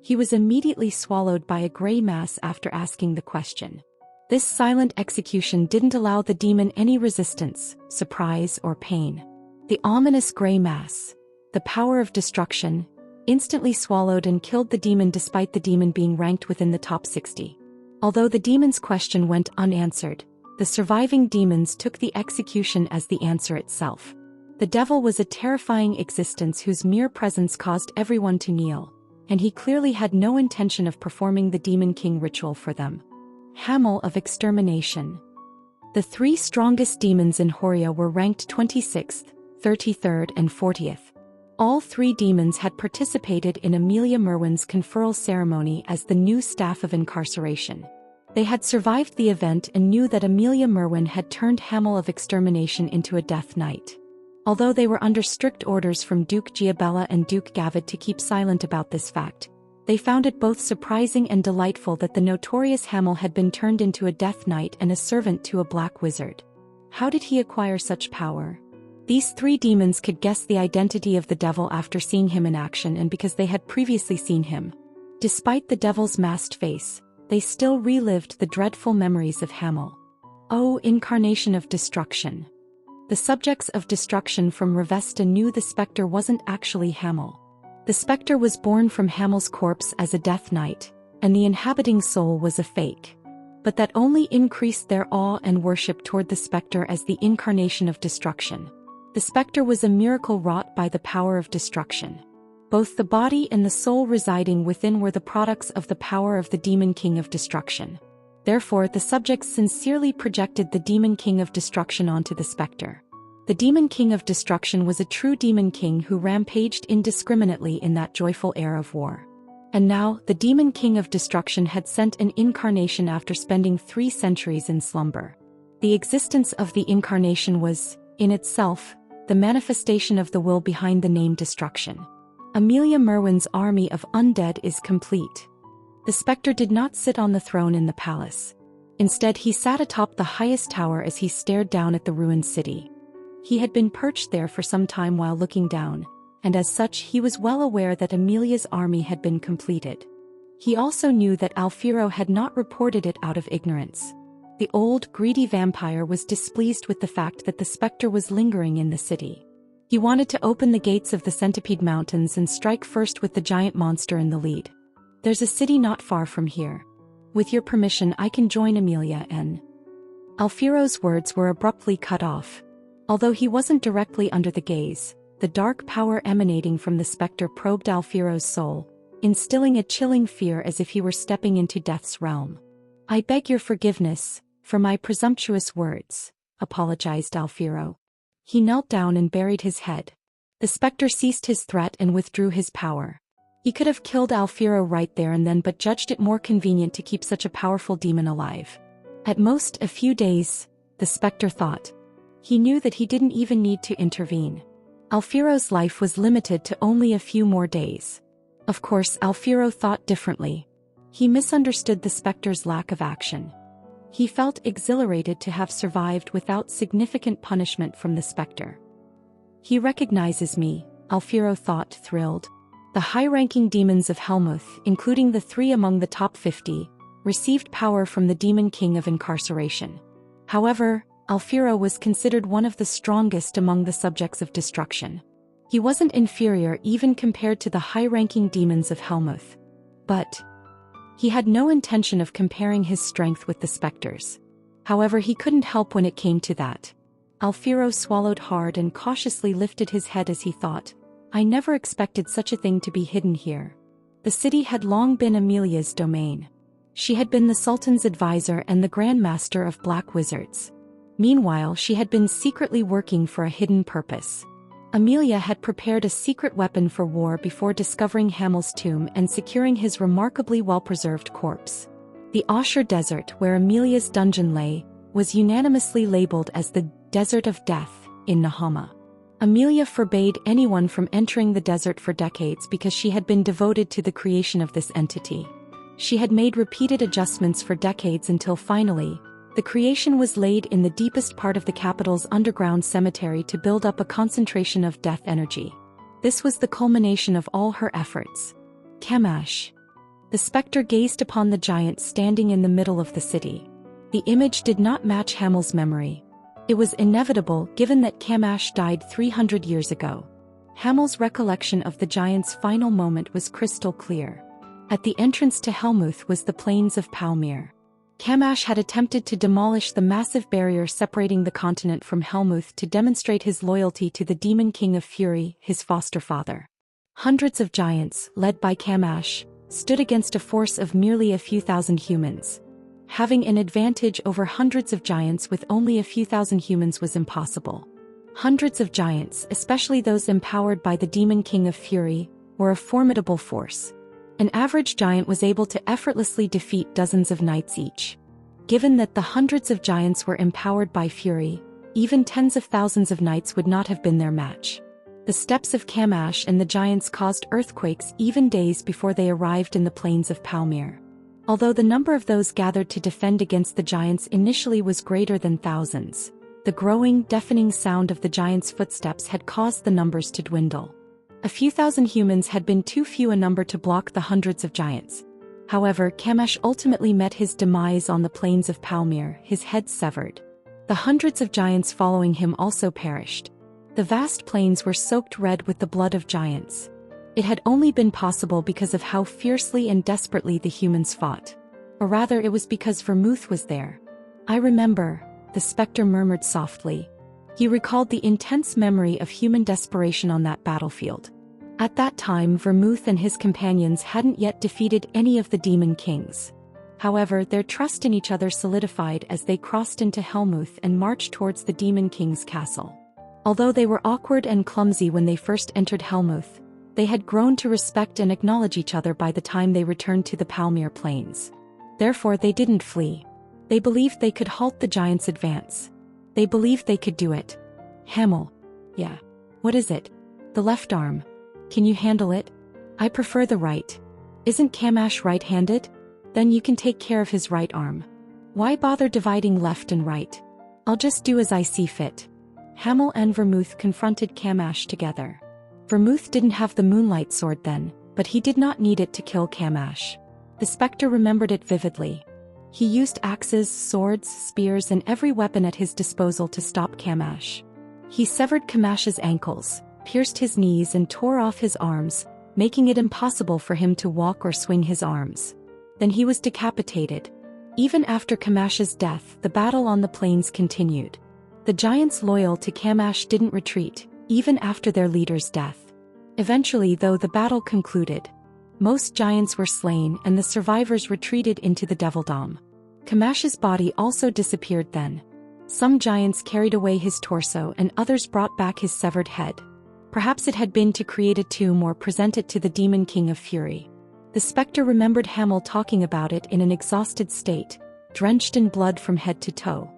He was immediately swallowed by a gray mass after asking the question. This silent execution didn't allow the demon any resistance, surprise, or pain. The ominous gray mass, the power of destruction, instantly swallowed and killed the demon despite the demon being ranked within the top 60. Although the demon's question went unanswered, the surviving demons took the execution as the answer itself. The devil was a terrifying existence whose mere presence caused everyone to kneel, and he clearly had no intention of performing the Demon King ritual for them. Hamel of extermination. The three strongest demons in Horia were ranked 26th, 33rd and 40th. All three demons had participated in Amelia Merwin's conferral ceremony as the new staff of incarceration. They had survived the event and knew that Amelia Merwin had turned Hamel of extermination into a death knight. Although they were under strict orders from Duke Giabella and Duke Gavid to keep silent about this fact, they found it both surprising and delightful that the notorious Hamel had been turned into a death knight and a servant to a black wizard. How did he acquire such power? These three demons could guess the identity of the devil after seeing him in action and because they had previously seen him. Despite the devil's masked face, they still relived the dreadful memories of Hamel. Oh, incarnation of destruction! The subjects of destruction from Revesta knew the spectre wasn't actually Hamel. The spectre was born from Hamel's corpse as a death knight, and the inhabiting soul was a fake. But that only increased their awe and worship toward the spectre as the incarnation of destruction. The spectre was a miracle wrought by the power of destruction. Both the body and the soul residing within were the products of the power of the Demon King of Destruction. Therefore, the subjects sincerely projected the Demon King of Destruction onto the spectre. The Demon King of Destruction was a true Demon King who rampaged indiscriminately in that joyful era of war. And now, the Demon King of Destruction had sent an incarnation after spending 3 centuries in slumber. The existence of the incarnation was, in itself, the manifestation of the will behind the name Destruction. Amelia Merwin's army of undead is complete. The spectre did not sit on the throne in the palace. Instead, he sat atop the highest tower as he stared down at the ruined city. He had been perched there for some time while looking down, and as such he was well aware that Amelia's army had been completed. He also knew that Alfiro had not reported it out of ignorance. The old, greedy vampire was displeased with the fact that the spectre was lingering in the city. He wanted to open the gates of the Centipede Mountains and strike first with the giant monster in the lead. There's a city not far from here. With your permission, I can join Amelia and... Alfiro's words were abruptly cut off. Although he wasn't directly under the gaze, the dark power emanating from the spectre probed Alfiro's soul, instilling a chilling fear as if he were stepping into death's realm. I beg your forgiveness for my presumptuous words, apologized Alfiro. He knelt down and buried his head. The spectre ceased his threat and withdrew his power. He could have killed Alfiro right there and then but judged it more convenient to keep such a powerful demon alive. At most a few days, the spectre thought. He knew that he didn't even need to intervene. Alfiro's life was limited to only a few more days. Of course, Alfiro thought differently. He misunderstood the spectre's lack of action. He felt exhilarated to have survived without significant punishment from the spectre. He recognizes me, Alfiro thought, thrilled. The high-ranking demons of Helmuth, including the 3 among the top 50, received power from the Demon King of Incarceration. However, Alfiro was considered one of the strongest among the subjects of destruction. He wasn't inferior even compared to the high-ranking demons of Helmuth. But He had no intention of comparing his strength with the specter's. However, he couldn't help when it came to that. Alfiro swallowed hard and cautiously lifted his head as he thought, I never expected such a thing to be hidden here. The city had long been Amelia's domain. She had been the Sultan's advisor and the Grand Master of Black Wizards. Meanwhile, she had been secretly working for a hidden purpose. Amelia had prepared a secret weapon for war before discovering Hamel's tomb and securing his remarkably well-preserved corpse. The Ashur Desert, where Amelia's dungeon lay, was unanimously labeled as the Desert of Death in Nahama. Amelia forbade anyone from entering the desert for decades because she had been devoted to the creation of this entity. She had made repeated adjustments for decades until finally, the creation was laid in the deepest part of the capital's underground cemetery to build up a concentration of death energy. This was the culmination of all her efforts. Kamash. The specter gazed upon the giant standing in the middle of the city. The image did not match Hamel's memory. It was inevitable given that Kamash died 300 years ago. Hamel's recollection of the giant's final moment was crystal clear. At the entrance to Helmuth was the plains of Palmyr. Kamash had attempted to demolish the massive barrier separating the continent from Helmuth to demonstrate his loyalty to the demon king of fury, his foster father. Hundreds of giants, led by Kamash, stood against a force of merely a few thousand humans. Having an advantage over hundreds of giants with only a few thousand humans was impossible. Hundreds of giants, especially those empowered by the demon king of fury, were a formidable force. An average giant was able to effortlessly defeat dozens of knights each. Given that the hundreds of giants were empowered by fury, even tens of thousands of knights would not have been their match. The steps of Kamash and the giants caused earthquakes even days before they arrived in the plains of Palmyr. Although the number of those gathered to defend against the giants initially was greater than thousands, the growing, deafening sound of the giants' footsteps had caused the numbers to dwindle. A few thousand humans had been too few a number to block the hundreds of giants. However, Kamash ultimately met his demise on the plains of Palmyr, his head severed. The hundreds of giants following him also perished. The vast plains were soaked red with the blood of giants. It had only been possible because of how fiercely and desperately the humans fought. Or rather, it was because Vermouth was there. I remember, the specter murmured softly. He recalled the intense memory of human desperation on that battlefield. At that time, Vermouth and his companions hadn't yet defeated any of the demon kings. However, their trust in each other solidified as they crossed into Helmuth and marched towards the demon king's castle. Although they were awkward and clumsy when they first entered Helmuth, they had grown to respect and acknowledge each other by the time they returned to the Palmyr plains. Therefore, they didn't flee. They believed they could halt the giants' advance. They believed they could do it. Hamel. Yeah. What is it? The left arm. Can you handle it? I prefer the right. Isn't Kamash right-handed? Then you can take care of his right arm. Why bother dividing left and right? I'll just do as I see fit. Hamel and Vermouth confronted Kamash together. Vermouth didn't have the moonlight sword then, but he did not need it to kill Kamash. The specter remembered it vividly. He used axes, swords, spears and every weapon at his disposal to stop Kamash. He severed Kamash's ankles, pierced his knees and tore off his arms, making it impossible for him to walk or swing his arms. Then he was decapitated. Even after Kamash's death, the battle on the plains continued. The giants loyal to Kamash didn't retreat, even after their leader's death. Eventually, though, the battle concluded. Most giants were slain and the survivors retreated into the Devildom. Kamash's body also disappeared then. Some giants carried away his torso and others brought back his severed head. Perhaps it had been to create a tomb or present it to the demon king of fury. The specter remembered Hamel talking about it in an exhausted state, drenched in blood from head to toe.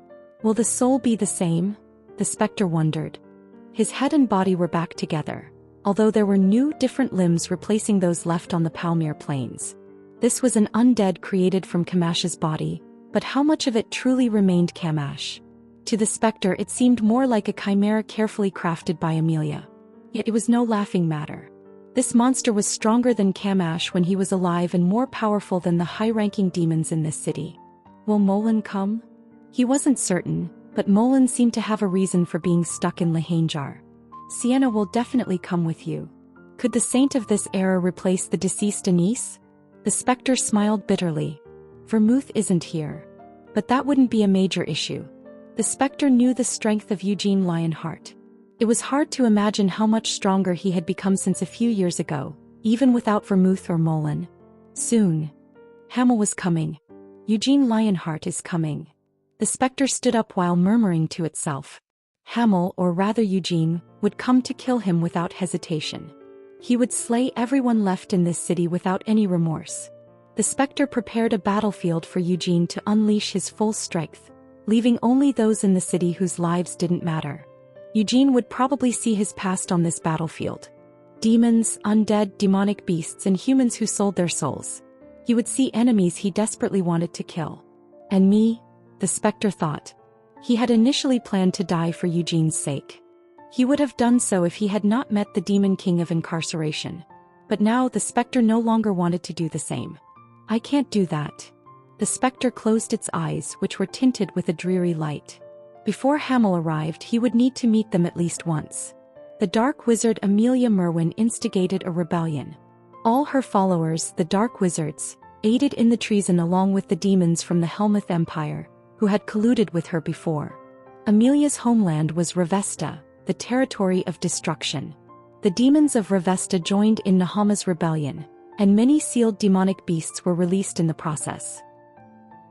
Will the soul be the same? The specter wondered. His head and body were back together, although there were new, different limbs replacing those left on the Palmyr plains. This was an undead created from Kamash's body, but how much of it truly remained Kamash? To the specter it seemed more like a chimera carefully crafted by Amelia. Yet it was no laughing matter. This monster was stronger than Kamash when he was alive and more powerful than the high-ranking demons in this city. Will Molan come? He wasn't certain, but Molan seemed to have a reason for being stuck in Lahanjar. Sienna will definitely come with you. Could the saint of this era replace the deceased Anise? The specter smiled bitterly. Vermouth isn't here. But that wouldn't be a major issue. The specter knew the strength of Eugene Lionheart. It was hard to imagine how much stronger he had become since a few years ago, even without Vermouth or Molin. Soon. Hamel was coming. Eugene Lionheart is coming. The specter stood up while murmuring to itself. Hamel, or rather Eugene, would come to kill him without hesitation. He would slay everyone left in this city without any remorse. The specter prepared a battlefield for Eugene to unleash his full strength, leaving only those in the city whose lives didn't matter. Eugene would probably see his past on this battlefield. Demons, undead, demonic beasts, and humans who sold their souls. He would see enemies he desperately wanted to kill. And me, the specter thought. He had initially planned to die for Eugene's sake. He would have done so if he had not met the Demon King of Incarceration. But now the specter no longer wanted to do the same. I can't do that. The specter closed its eyes, which were tinted with a dreary light. Before Hamel arrived, he would need to meet them at least once. The dark wizard Amelia Merwin instigated a rebellion. All her followers, the dark wizards, aided in the treason along with the demons from the Helmuth Empire, who had colluded with her before. Amelia's homeland was Revesta, the territory of destruction. The demons of Revesta joined in Nahama's rebellion, and many sealed demonic beasts were released in the process.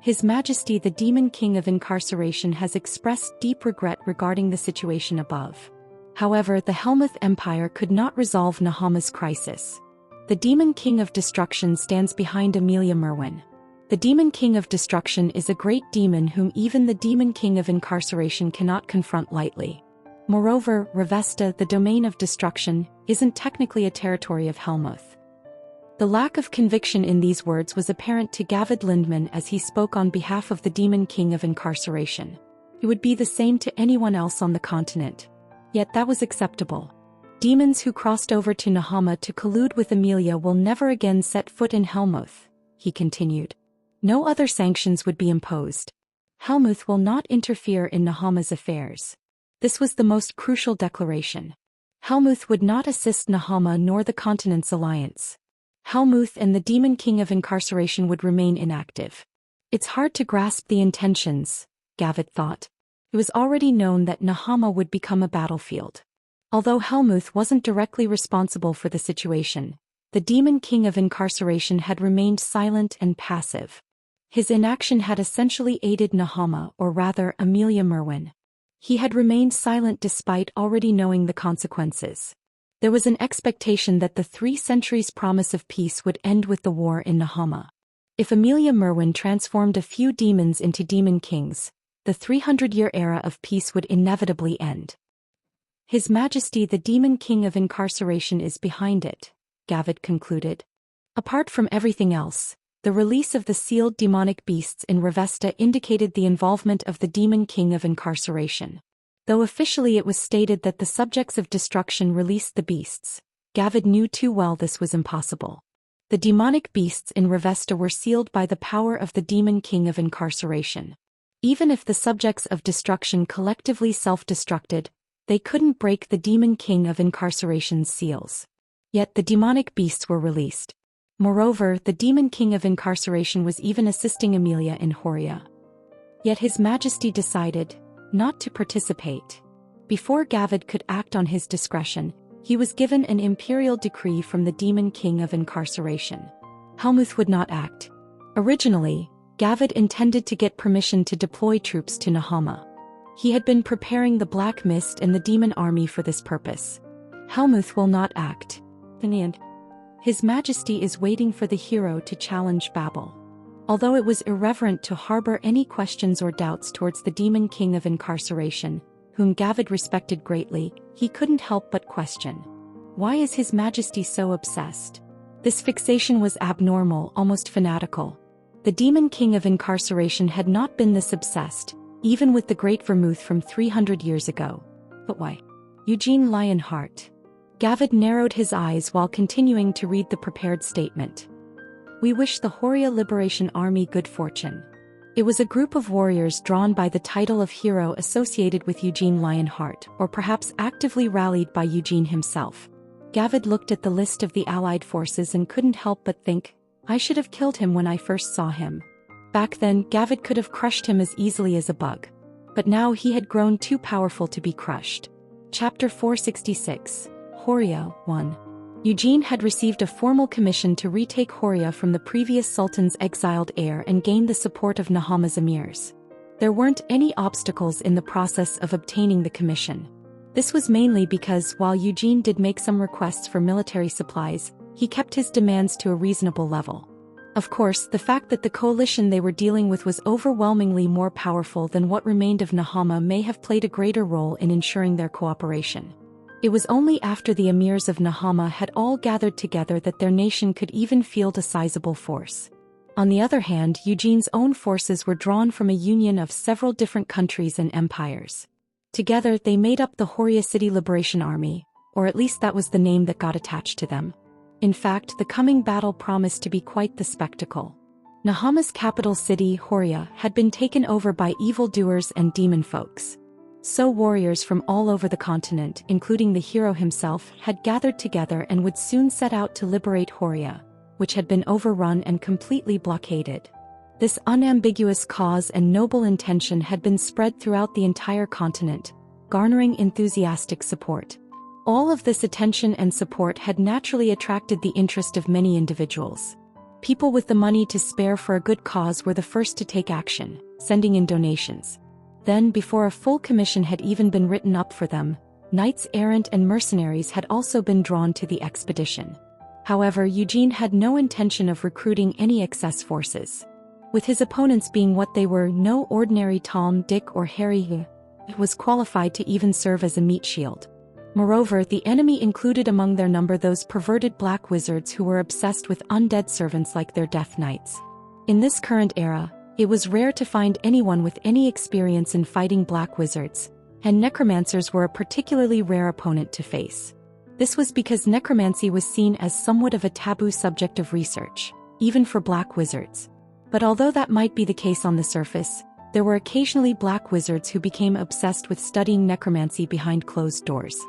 His Majesty the Demon King of Incarceration has expressed deep regret regarding the situation above. However, the Helmuth Empire could not resolve Nahama's crisis. The Demon King of Destruction stands behind Amelia Merwin. The Demon King of Destruction is a great demon whom even the Demon King of Incarceration cannot confront lightly. Moreover, Revesta, the domain of destruction, isn't technically a territory of Helmuth. The lack of conviction in these words was apparent to Gavid Lindman as he spoke on behalf of the Demon King of Incarceration. It would be the same to anyone else on the continent. Yet that was acceptable. Demons who crossed over to Nahama to collude with Amelia will never again set foot in Helmuth, he continued. No other sanctions would be imposed. Helmuth will not interfere in Nahama's affairs. This was the most crucial declaration. Helmuth would not assist Nahama nor the continent's alliance. Helmuth and the Demon King of Incarceration would remain inactive. It's hard to grasp the intentions, Gavid thought. It was already known that Nahama would become a battlefield. Although Helmuth wasn't directly responsible for the situation, the Demon King of Incarceration had remained silent and passive. His inaction had essentially aided Nahama, or rather Amelia Merwin. He had remained silent despite already knowing the consequences. There was an expectation that the 3 centuries' promise of peace would end with the war in Nahama. If Amelia Merwin transformed a few demons into demon kings, the 300-year era of peace would inevitably end. His Majesty the Demon King of Incarceration is behind it, Gavid concluded. Apart from everything else, the release of the sealed demonic beasts in Revesta indicated the involvement of the Demon King of Incarceration. Though officially it was stated that the subjects of destruction released the beasts, Gavid knew too well this was impossible. The demonic beasts in Revesta were sealed by the power of the Demon King of Incarceration. Even if the subjects of destruction collectively self-destructed, they couldn't break the Demon King of Incarceration's seals. Yet the demonic beasts were released. Moreover, the Demon King of Incarceration was even assisting Amelia in Horia. Yet His Majesty decided not to participate. Before Gavid could act on his discretion, he was given an imperial decree from the Demon King of Incarceration. Helmuth would not act. Originally, Gavid intended to get permission to deploy troops to Nahama. He had been preparing the Black Mist and the Demon Army for this purpose. Helmuth will not act. In the end, His Majesty is waiting for the hero to challenge Babel. Although it was irreverent to harbor any questions or doubts towards the Demon King of Incarceration, whom Gavid respected greatly, he couldn't help but question. Why is His Majesty so obsessed? This fixation was abnormal, almost fanatical. The Demon King of Incarceration had not been this obsessed, even with the Great Vermouth from 300 years ago. But why? Eugene Lionheart. Gavid narrowed his eyes while continuing to read the prepared statement. We wish the Horia Liberation Army good fortune. It was a group of warriors drawn by the title of hero associated with Eugene Lionheart, or perhaps actively rallied by Eugene himself. Gavid looked at the list of the Allied forces and couldn't help but think, I should have killed him when I first saw him. Back then, Gavid could have crushed him as easily as a bug. But now he had grown too powerful to be crushed. Chapter 466, Horia 1. Eugene had received a formal commission to retake Horia from the previous sultan's exiled heir and gain the support of Nahama's emirs. There weren't any obstacles in the process of obtaining the commission. This was mainly because while Eugene did make some requests for military supplies, he kept his demands to a reasonable level. Of course, the fact that the coalition they were dealing with was overwhelmingly more powerful than what remained of Nahama may have played a greater role in ensuring their cooperation. It was only after the emirs of Nahama had all gathered together that their nation could even field a sizable force. On the other hand, Eugene's own forces were drawn from a union of several different countries and empires. Together they made up the Horia City Liberation Army, or at least that was the name that got attached to them. In fact, the coming battle promised to be quite the spectacle. Nahama's capital city, Horia, had been taken over by evildoers and demon folks. So warriors from all over the continent, including the hero himself, had gathered together and would soon set out to liberate Horia, which had been overrun and completely blockaded. This unambiguous cause and noble intention had been spread throughout the entire continent, garnering enthusiastic support. All of this attention and support had naturally attracted the interest of many individuals. People with the money to spare for a good cause were the first to take action, sending in donations. Then, before a full commission had even been written up for them, knights errant and mercenaries had also been drawn to the expedition. However, Eugene had no intention of recruiting any excess forces. With his opponents being what they were, no ordinary Tom, Dick or Harry was qualified to even serve as a meat shield. Moreover, the enemy included among their number those perverted black wizards who were obsessed with undead servants like their death knights. In this current era, it was rare to find anyone with any experience in fighting black wizards, and necromancers were a particularly rare opponent to face. This was because necromancy was seen as somewhat of a taboo subject of research, even for black wizards. But although that might be the case on the surface, there were occasionally black wizards who became obsessed with studying necromancy behind closed doors.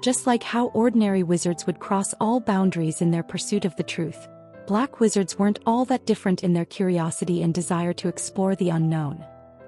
Just like how ordinary wizards would cross all boundaries in their pursuit of the truth, black wizards weren't all that different in their curiosity and desire to explore the unknown.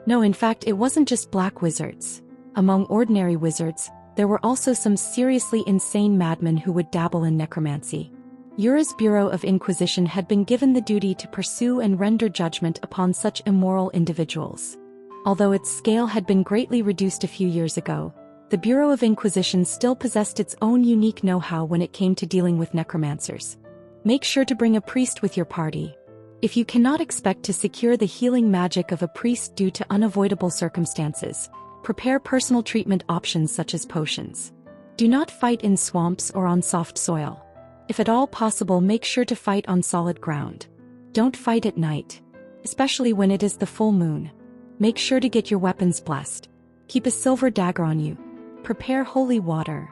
No, in fact, it wasn't just black wizards. Among ordinary wizards, there were also some seriously insane madmen who would dabble in necromancy. Ura's Bureau of Inquisition had been given the duty to pursue and render judgment upon such immoral individuals. Although its scale had been greatly reduced a few years ago, the Bureau of Inquisition still possessed its own unique know-how when it came to dealing with necromancers. Make sure to bring a priest with your party. If you cannot expect to secure the healing magic of a priest due to unavoidable circumstances, prepare personal treatment options such as potions. Do not fight in swamps or on soft soil. If at all possible, make sure to fight on solid ground. Don't fight at night, especially when it is the full moon. Make sure to get your weapons blessed. Keep a silver dagger on you. Prepare holy water.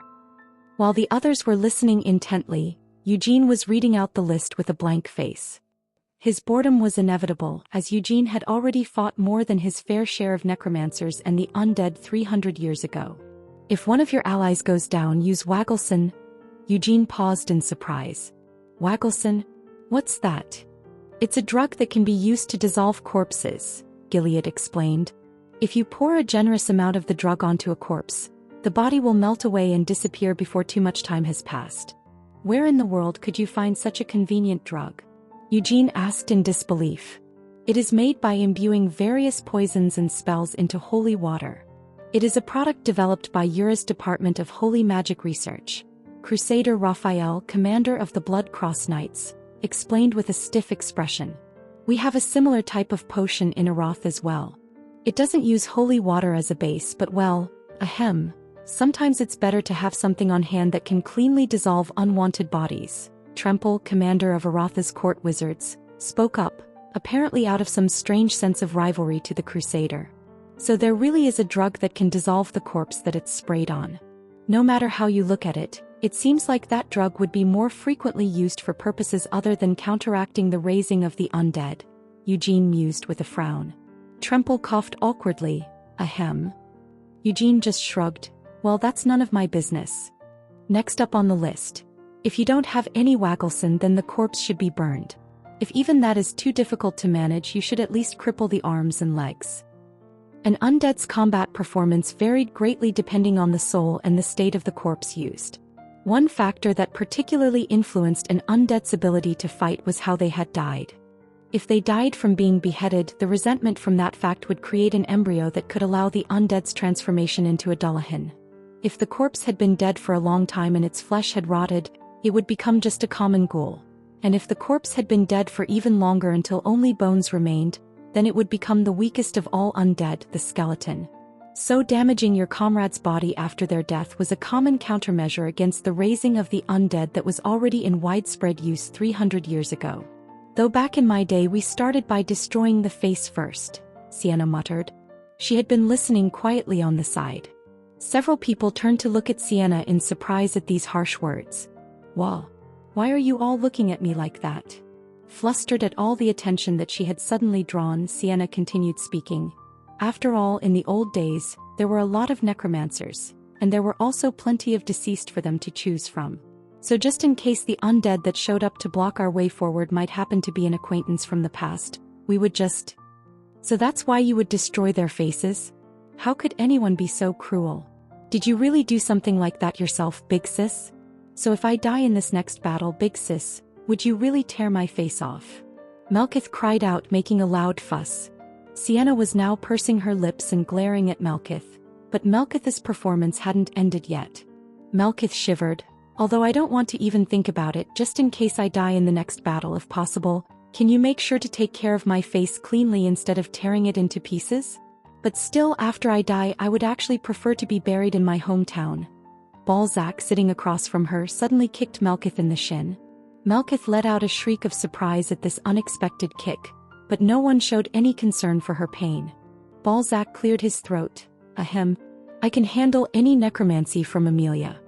While the others were listening intently, Eugene was reading out the list with a blank face. His boredom was inevitable, as Eugene had already fought more than his fair share of necromancers and the undead 300 years ago. If one of your allies goes down, use Waggleson. Eugene paused in surprise. Waggleson? What's that? It's a drug that can be used to dissolve corpses, Gilead explained. If you pour a generous amount of the drug onto a corpse, the body will melt away and disappear before too much time has passed. Where in the world could you find such a convenient drug? Eugene asked in disbelief. It is made by imbuing various poisons and spells into holy water. It is a product developed by Ura's Department of Holy Magic Research. Crusader Raphael, commander of the Blood Cross Knights, explained with a stiff expression. We have a similar type of potion in Arath as well. It doesn't use holy water as a base, but well, ahem. Sometimes it's better to have something on hand that can cleanly dissolve unwanted bodies. Tremple, commander of Aratha's court wizards, spoke up, apparently out of some strange sense of rivalry to the Crusader. So there really is a drug that can dissolve the corpse that it's sprayed on. No matter how you look at it, it seems like that drug would be more frequently used for purposes other than counteracting the raising of the undead, Eugene mused with a frown. Tremple coughed awkwardly. Ahem. Eugene just shrugged. Well, that's none of my business. Next up on the list. If you don't have any Waggleson, then the corpse should be burned. If even that is too difficult to manage, you should at least cripple the arms and legs. An undead's combat performance varied greatly depending on the soul and the state of the corpse used. One factor that particularly influenced an undead's ability to fight was how they had died. If they died from being beheaded, the resentment from that fact would create an embryo that could allow the undead's transformation into a Dullahan. If the corpse had been dead for a long time and its flesh had rotted, it would become just a common ghoul. And if the corpse had been dead for even longer until only bones remained, then it would become the weakest of all undead, the skeleton. So damaging your comrade's body after their death was a common countermeasure against the raising of the undead that was already in widespread use 300 years ago. Though back in my day we started by destroying the face first, Sienna muttered. She had been listening quietly on the side. Several people turned to look at Sienna in surprise at these harsh words. Why are you all looking at me like that? Flustered at all the attention that she had suddenly drawn, Sienna continued speaking. After all, in the old days, there were a lot of necromancers, and there were also plenty of deceased for them to choose from. So just in case the undead that showed up to block our way forward might happen to be an acquaintance from the past, we would just... So that's why you would destroy their faces? How could anyone be so cruel? Did you really do something like that yourself, Big Sis? So if I die in this next battle, Big Sis, would you really tear my face off? Melkith cried out, making a loud fuss. Sienna was now pursing her lips and glaring at Melkith, but Melkith's performance hadn't ended yet. Melkith shivered. Although I don't want to even think about it, just in case I die in the next battle if possible, can you make sure to take care of my face cleanly instead of tearing it into pieces? But still, after I die, I would actually prefer to be buried in my hometown. Balzac, sitting across from her, suddenly kicked Melkith in the shin. Melkith let out a shriek of surprise at this unexpected kick, but no one showed any concern for her pain. Balzac cleared his throat. Ahem. I can handle any necromancy from Amelia.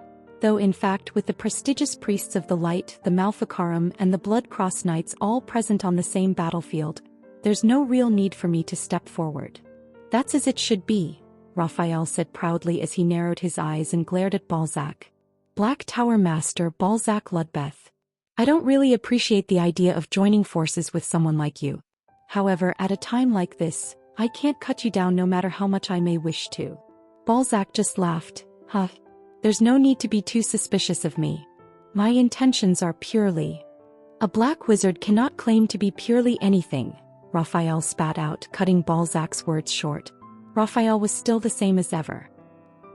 Though in fact, with the prestigious priests of the light, the Malficarum, and the Blood Cross Knights all present on the same battlefield, there's no real need for me to step forward. That's as it should be, Raphael said proudly as he narrowed his eyes and glared at Balzac. Black Tower Master Balzac Ludbeth. I don't really appreciate the idea of joining forces with someone like you. However, at a time like this, I can't cut you down no matter how much I may wish to. Balzac just laughed. Huh. There's no need to be too suspicious of me. My intentions are purely... A black wizard cannot claim to be purely anything, Raphael spat out, cutting Balzac's words short. Raphael was still the same as ever.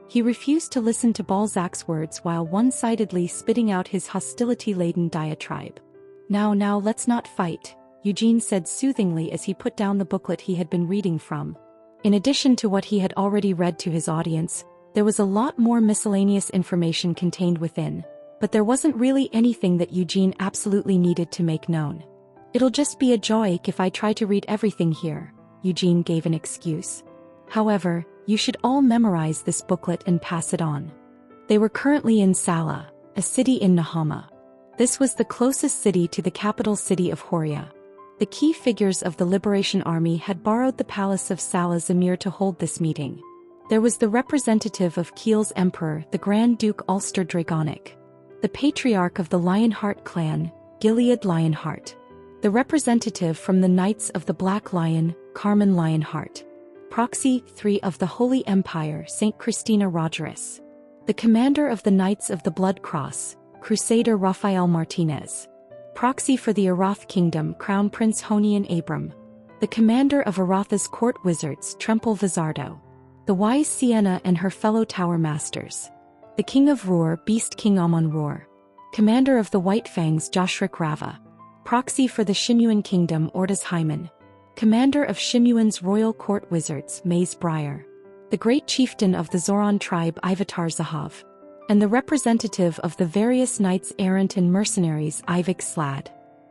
He refused to listen to Balzac's words while one-sidedly spitting out his hostility-laden diatribe. Now, let's not fight, Eugene said soothingly as he put down the booklet he had been reading from. In addition to what he had already read to his audience, there was a lot more miscellaneous information contained within, but there wasn't really anything that Eugene absolutely needed to make known. It'll just be a joke if I try to read everything here, Eugene gave an excuse. However, you should all memorize this booklet and pass it on. They were currently in Sala, a city in Nahama. This was the closest city to the capital city of Horia. The key figures of the Liberation Army had borrowed the palace of Sala Zamir to hold this meeting. There was the representative of Kiel's emperor, the Grand Duke Ulster Dragonic. The patriarch of the Lionheart clan, Gilead Lionheart. The representative from the Knights of the Black Lion, Carmen Lionheart. Proxy 3 of the Holy Empire, Saint Christina Rogerus. The commander of the Knights of the Blood Cross, Crusader Rafael Martinez. Proxy for the Arath Kingdom, Crown Prince Honian Abram. The commander of Aratha's court wizards, Tremple Vizardo. The wise Sienna and her fellow tower masters. The king of Roer, Beast King Amon Roer. Commander of the White Fangs, Joshrik Rava. Proxy for the Shimuan Kingdom, Ordas Hyman. Commander of Shimuan's royal court wizards, Maze Briar. The great chieftain of the Zoran tribe, Ivatar Zahav. And the representative of the various knights errant and mercenaries, Ivik Slad.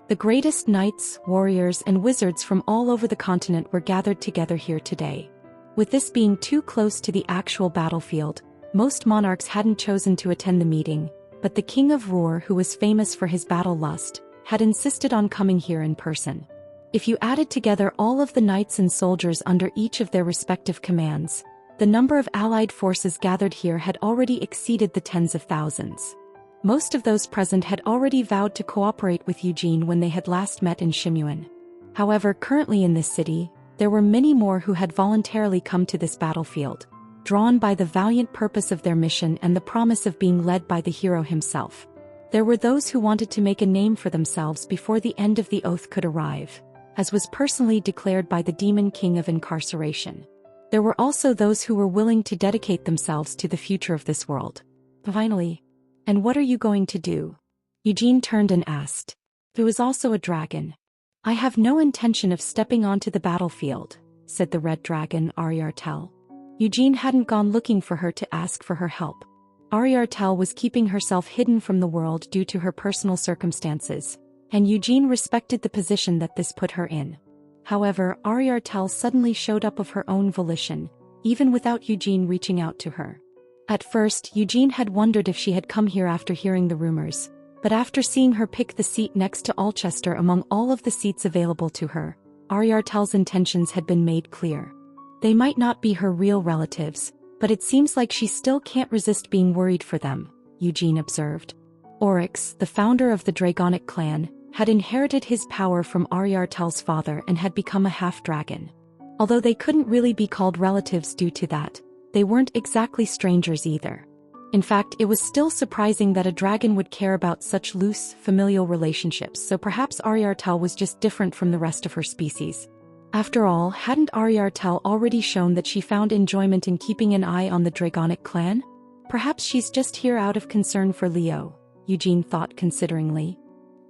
The greatest knights, warriors, and wizards from all over the continent were gathered together here today. With this being too close to the actual battlefield, most monarchs hadn't chosen to attend the meeting, but the king of Roer, who was famous for his battle lust, had insisted on coming here in person. If you added together all of the knights and soldiers under each of their respective commands, the number of allied forces gathered here had already exceeded the tens of thousands. Most of those present had already vowed to cooperate with Eugene when they had last met in Shimuan. However, currently in this city, there were many more who had voluntarily come to this battlefield, drawn by the valiant purpose of their mission and the promise of being led by the hero himself. There were those who wanted to make a name for themselves before the end of the oath could arrive, as was personally declared by the Demon King of Incarceration. There were also those who were willing to dedicate themselves to the future of this world. Finally, "And what are you going to do?" Eugene turned and asked. "Who is also a dragon." "I have no intention of stepping onto the battlefield," said the red dragon Ariartel. Eugene hadn't gone looking for her to ask for her help. Ariartel was keeping herself hidden from the world due to her personal circumstances, and Eugene respected the position that this put her in. However, Ariartel suddenly showed up of her own volition, even without Eugene reaching out to her. At first, Eugene had wondered if she had come here after hearing the rumors, but after seeing her pick the seat next to Alchester among all of the seats available to her, Ariartel's intentions had been made clear. They might not be her real relatives, but it seems like she still can't resist being worried for them, Eugene observed. Oryx, the founder of the Dragonic clan, had inherited his power from Ariartel's father and had become a half-dragon. Although they couldn't really be called relatives due to that, they weren't exactly strangers either. In fact, it was still surprising that a dragon would care about such loose, familial relationships, so perhaps Ariartel was just different from the rest of her species. After all, hadn't Ariartel already shown that she found enjoyment in keeping an eye on the Dragonic clan? Perhaps she's just here out of concern for Leo, Eugene thought consideringly.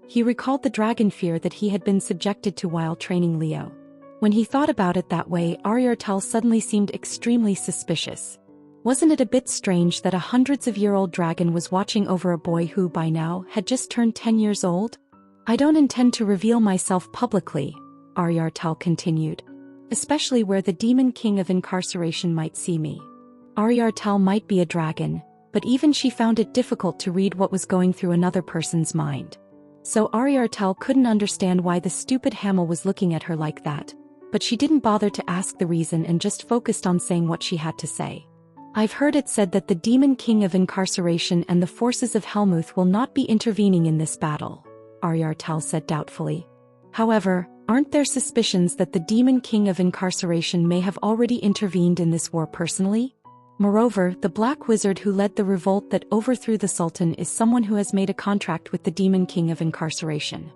He recalled the dragon fear that he had been subjected to while training Leo. When he thought about it that way, Ariartel suddenly seemed extremely suspicious. Wasn't it a bit strange that a hundreds-of-year-old dragon was watching over a boy who, by now, had just turned 10 years old? "I don't intend to reveal myself publicly," Ariartel continued, "especially where the Demon King of Incarceration might see me." Ariartel might be a dragon, but even she found it difficult to read what was going through another person's mind. So Ariartel couldn't understand why the stupid Hamel was looking at her like that, but she didn't bother to ask the reason and just focused on saying what she had to say. "I've heard it said that the Demon King of Incarceration and the forces of Helmuth will not be intervening in this battle," Ariartel said doubtfully. "However, aren't there suspicions that the Demon King of Incarceration may have already intervened in this war personally? Moreover, the Black Wizard who led the revolt that overthrew the Sultan is someone who has made a contract with the Demon King of Incarceration.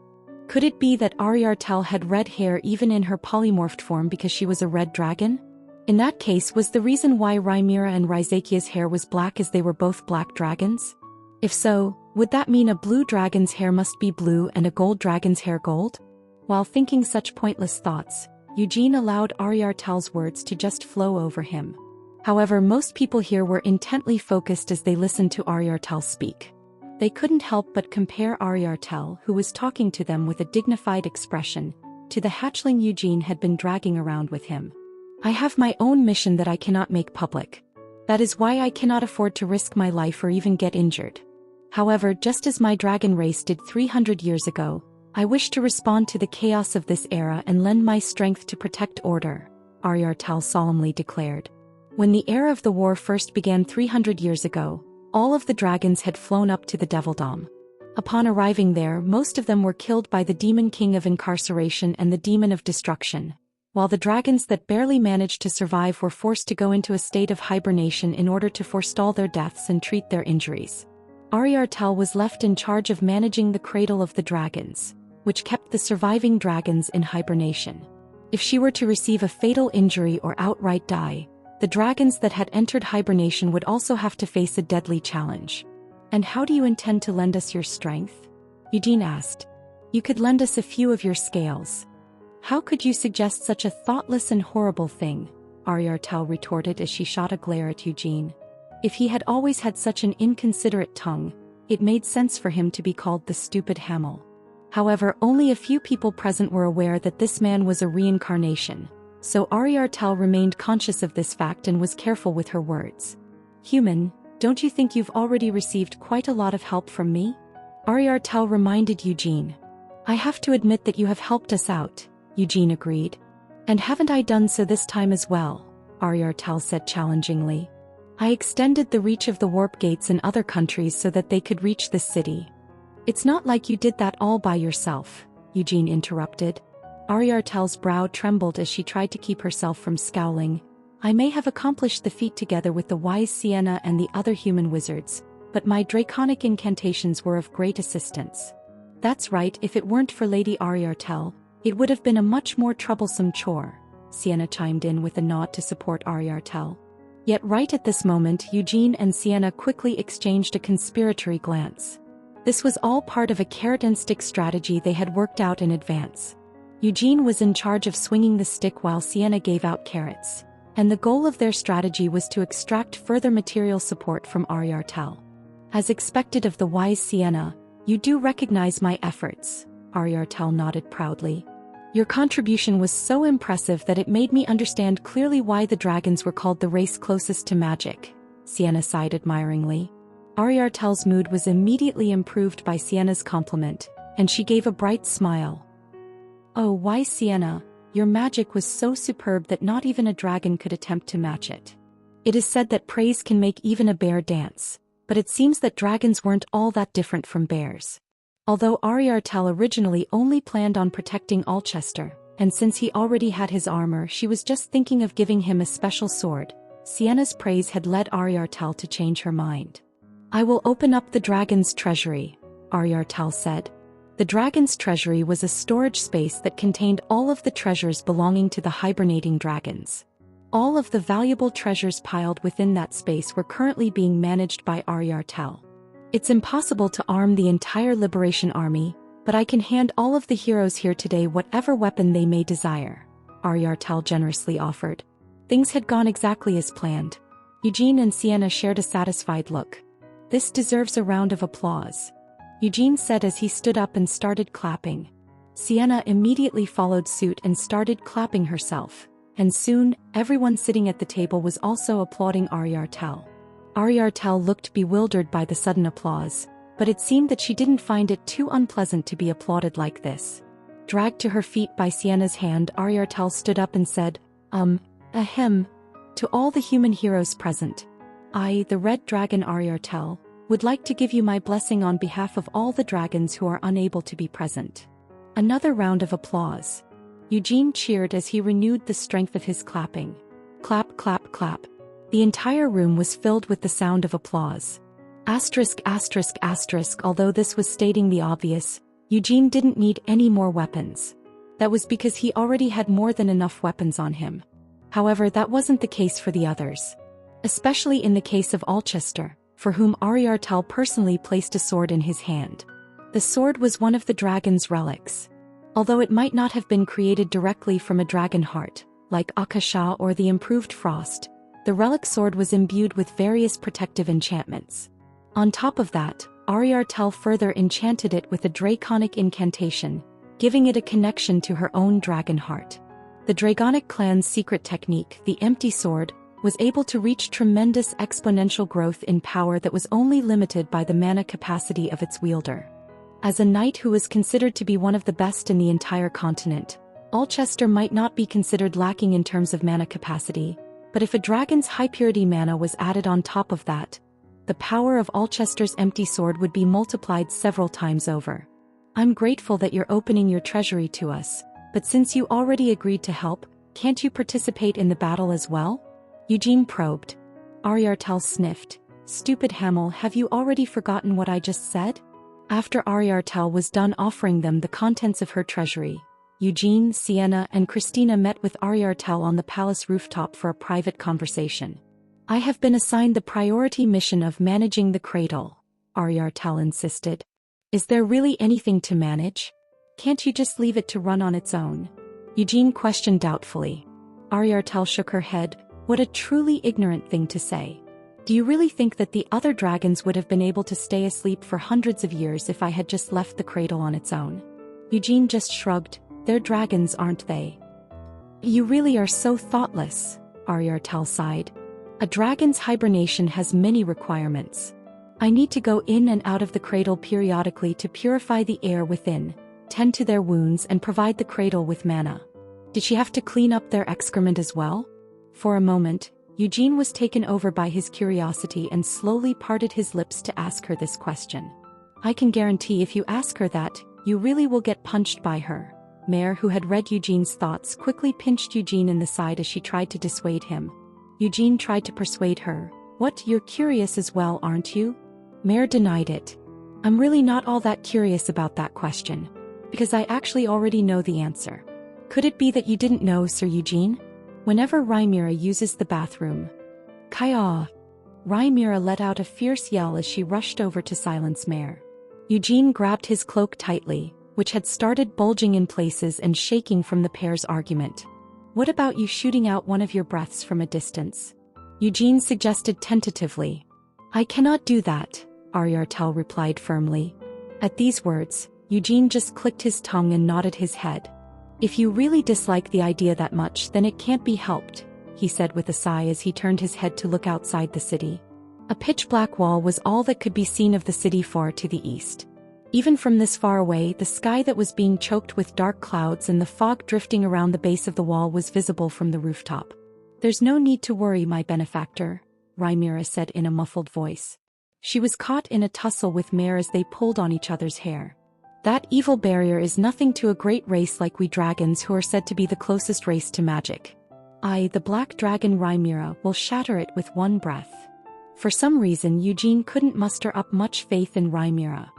Could it be that Ariartel had red hair even in her polymorphed form because she was a red dragon? In that case, was the reason why Rhaenyra and Rhyzakia's hair was black as they were both black dragons? If so, would that mean a blue dragon's hair must be blue and a gold dragon's hair gold?" While thinking such pointless thoughts, Eugene allowed Ariartel's words to just flow over him. However, most people here were intently focused as they listened to Ariartel speak. They couldn't help but compare Ariartel, who was talking to them with a dignified expression, to the hatchling Eugene had been dragging around with him. "I have my own mission that I cannot make public. That is why I cannot afford to risk my life or even get injured. However, just as my dragon race did 300 years ago, I wish to respond to the chaos of this era and lend my strength to protect order," Ariartel solemnly declared. When the era of the war first began 300 years ago, all of the dragons had flown up to the Devildom. Upon arriving there, most of them were killed by the Demon King of Incarceration and the Demon of Destruction, while the dragons that barely managed to survive were forced to go into a state of hibernation in order to forestall their deaths and treat their injuries. Ariartel was left in charge of managing the cradle of the dragons, which kept the surviving dragons in hibernation. If she were to receive a fatal injury or outright die, the dragons that had entered hibernation would also have to face a deadly challenge. "And how do you intend to lend us your strength?" Eugene asked. "You could lend us a few of your scales." "How could you suggest such a thoughtless and horrible thing?" Ariartel retorted as she shot a glare at Eugene. If he had always had such an inconsiderate tongue, it made sense for him to be called the stupid Hamel. However, only a few people present were aware that this man was a reincarnation, so Ariartel remained conscious of this fact and was careful with her words. "Human, don't you think you've already received quite a lot of help from me?" Ariartel reminded Eugene. "I have to admit that you have helped us out," Eugene agreed. "And haven't I done so this time as well?" Ariartel said challengingly. I extended the reach of the warp gates in other countries so that they could reach this city. It's not like you did that all by yourself, Eugene interrupted. Ariartel's brow trembled as she tried to keep herself from scowling. I may have accomplished the feat together with the wise Sienna and the other human wizards, but my draconic incantations were of great assistance. That's right, if it weren't for Lady Ariartel, it would have been a much more troublesome chore, Sienna chimed in with a nod to support Ariartel. Yet right at this moment Eugene and Sienna quickly exchanged a conspiratory glance. This was all part of a carrot-and-stick strategy they had worked out in advance. Eugene was in charge of swinging the stick while Sienna gave out carrots, and the goal of their strategy was to extract further material support from Ariartel. As expected of the wise Sienna, you do recognize my efforts, Ariartel nodded proudly. Your contribution was so impressive that it made me understand clearly why the dragons were called the race closest to magic, Sienna sighed admiringly. Ariartel's mood was immediately improved by Sienna's compliment, and she gave a bright smile. Oh, wise Sienna, your magic was so superb that not even a dragon could attempt to match it. It is said that praise can make even a bear dance, but it seems that dragons weren't all that different from bears. Although Ariartel originally only planned on protecting Alchester, and since he already had his armor she was just thinking of giving him a special sword, Sienna's praise had led Ariartel to change her mind. I will open up the dragon's treasury, Ariartel said. The dragon's treasury was a storage space that contained all of the treasures belonging to the hibernating dragons. All of the valuable treasures piled within that space were currently being managed by Ariartel. It's impossible to arm the entire Liberation Army, but I can hand all of the heroes here today whatever weapon they may desire, Ariartel generously offered. Things had gone exactly as planned. Eugene and Sienna shared a satisfied look. This deserves a round of applause, Eugene said as he stood up and started clapping. Sienna immediately followed suit and started clapping herself, and soon, everyone sitting at the table was also applauding Ariartel. Ariartel looked bewildered by the sudden applause, but it seemed that she didn't find it too unpleasant to be applauded like this. Dragged to her feet by Sienna's hand, Ariartel stood up and said, ahem. To all the human heroes present, I, the Red Dragon Ariartel, would like to give you my blessing on behalf of all the dragons who are unable to be present. Another round of applause. Eugene cheered as he renewed the strength of his clapping. Clap, clap, clap. The entire room was filled with the sound of applause. Asterisk, asterisk, asterisk. Although this was stating the obvious, Eugene didn't need any more weapons. That was because he already had more than enough weapons on him. However, that wasn't the case for the others. Especially in the case of Alchester, for whom Ariartel personally placed a sword in his hand. The sword was one of the dragon's relics. Although it might not have been created directly from a dragon heart, like Akasha or the improved Frost, the relic sword was imbued with various protective enchantments. On top of that, Ariartel further enchanted it with a draconic incantation, giving it a connection to her own dragon heart. The Dragonic clan's secret technique, the Empty Sword, was able to reach tremendous exponential growth in power that was only limited by the mana capacity of its wielder. As a knight who was considered to be one of the best in the entire continent, Alchester might not be considered lacking in terms of mana capacity, but if a dragon's high-purity mana was added on top of that, the power of Alchester's Empty Sword would be multiplied several times over. I'm grateful that you're opening your treasury to us, but since you already agreed to help, can't you participate in the battle as well? Eugene probed. Ariartel sniffed. Stupid Hamel, have you already forgotten what I just said? After Ariartel was done offering them the contents of her treasury, Eugene, Sienna, and Christina met with Ariartel on the palace rooftop for a private conversation. I have been assigned the priority mission of managing the cradle, Ariartel insisted. Is there really anything to manage? Can't you just leave it to run on its own? Eugene questioned doubtfully. Ariartel shook her head. What a truly ignorant thing to say. Do you really think that the other dragons would have been able to stay asleep for hundreds of years if I had just left the cradle on its own? Eugene just shrugged. They're dragons, aren't they? You really are so thoughtless, Ariartel sighed. A dragon's hibernation has many requirements. I need to go in and out of the cradle periodically to purify the air within, tend to their wounds and provide the cradle with mana. Did she have to clean up their excrement as well? For a moment, Eugene was taken over by his curiosity and slowly parted his lips to ask her this question. I can guarantee if you ask her that, you really will get punched by her. Mare, who had read Eugene's thoughts, quickly pinched Eugene in the side as she tried to dissuade him. Eugene tried to persuade her. What, you're curious as well, aren't you? Mare denied it. I'm really not all that curious about that question, because I actually already know the answer. Could it be that you didn't know, Sir Eugene? Whenever Rhaenyra uses the bathroom. Kaya! Rhaenyra let out a fierce yell as she rushed over to silence Mare. Eugene grabbed his cloak tightly, which had started bulging in places and shaking from the pair's argument. What about you shooting out one of your breaths from a distance? Eugene suggested tentatively. I cannot do that, Ariartel replied firmly. At these words, Eugene just clicked his tongue and nodded his head. If you really dislike the idea that much, then it can't be helped, he said with a sigh as he turned his head to look outside the city. A pitch-black wall was all that could be seen of the city far to the east. Even from this far away, the sky that was being choked with dark clouds and the fog drifting around the base of the wall was visible from the rooftop. There's no need to worry, my benefactor, Rhaenyra said in a muffled voice. She was caught in a tussle with Mare as they pulled on each other's hair. That evil barrier is nothing to a great race like we dragons, who are said to be the closest race to magic. I, the black dragon Rhaenyra, will shatter it with one breath. For some reason Eugene couldn't muster up much faith in Rhaenyra.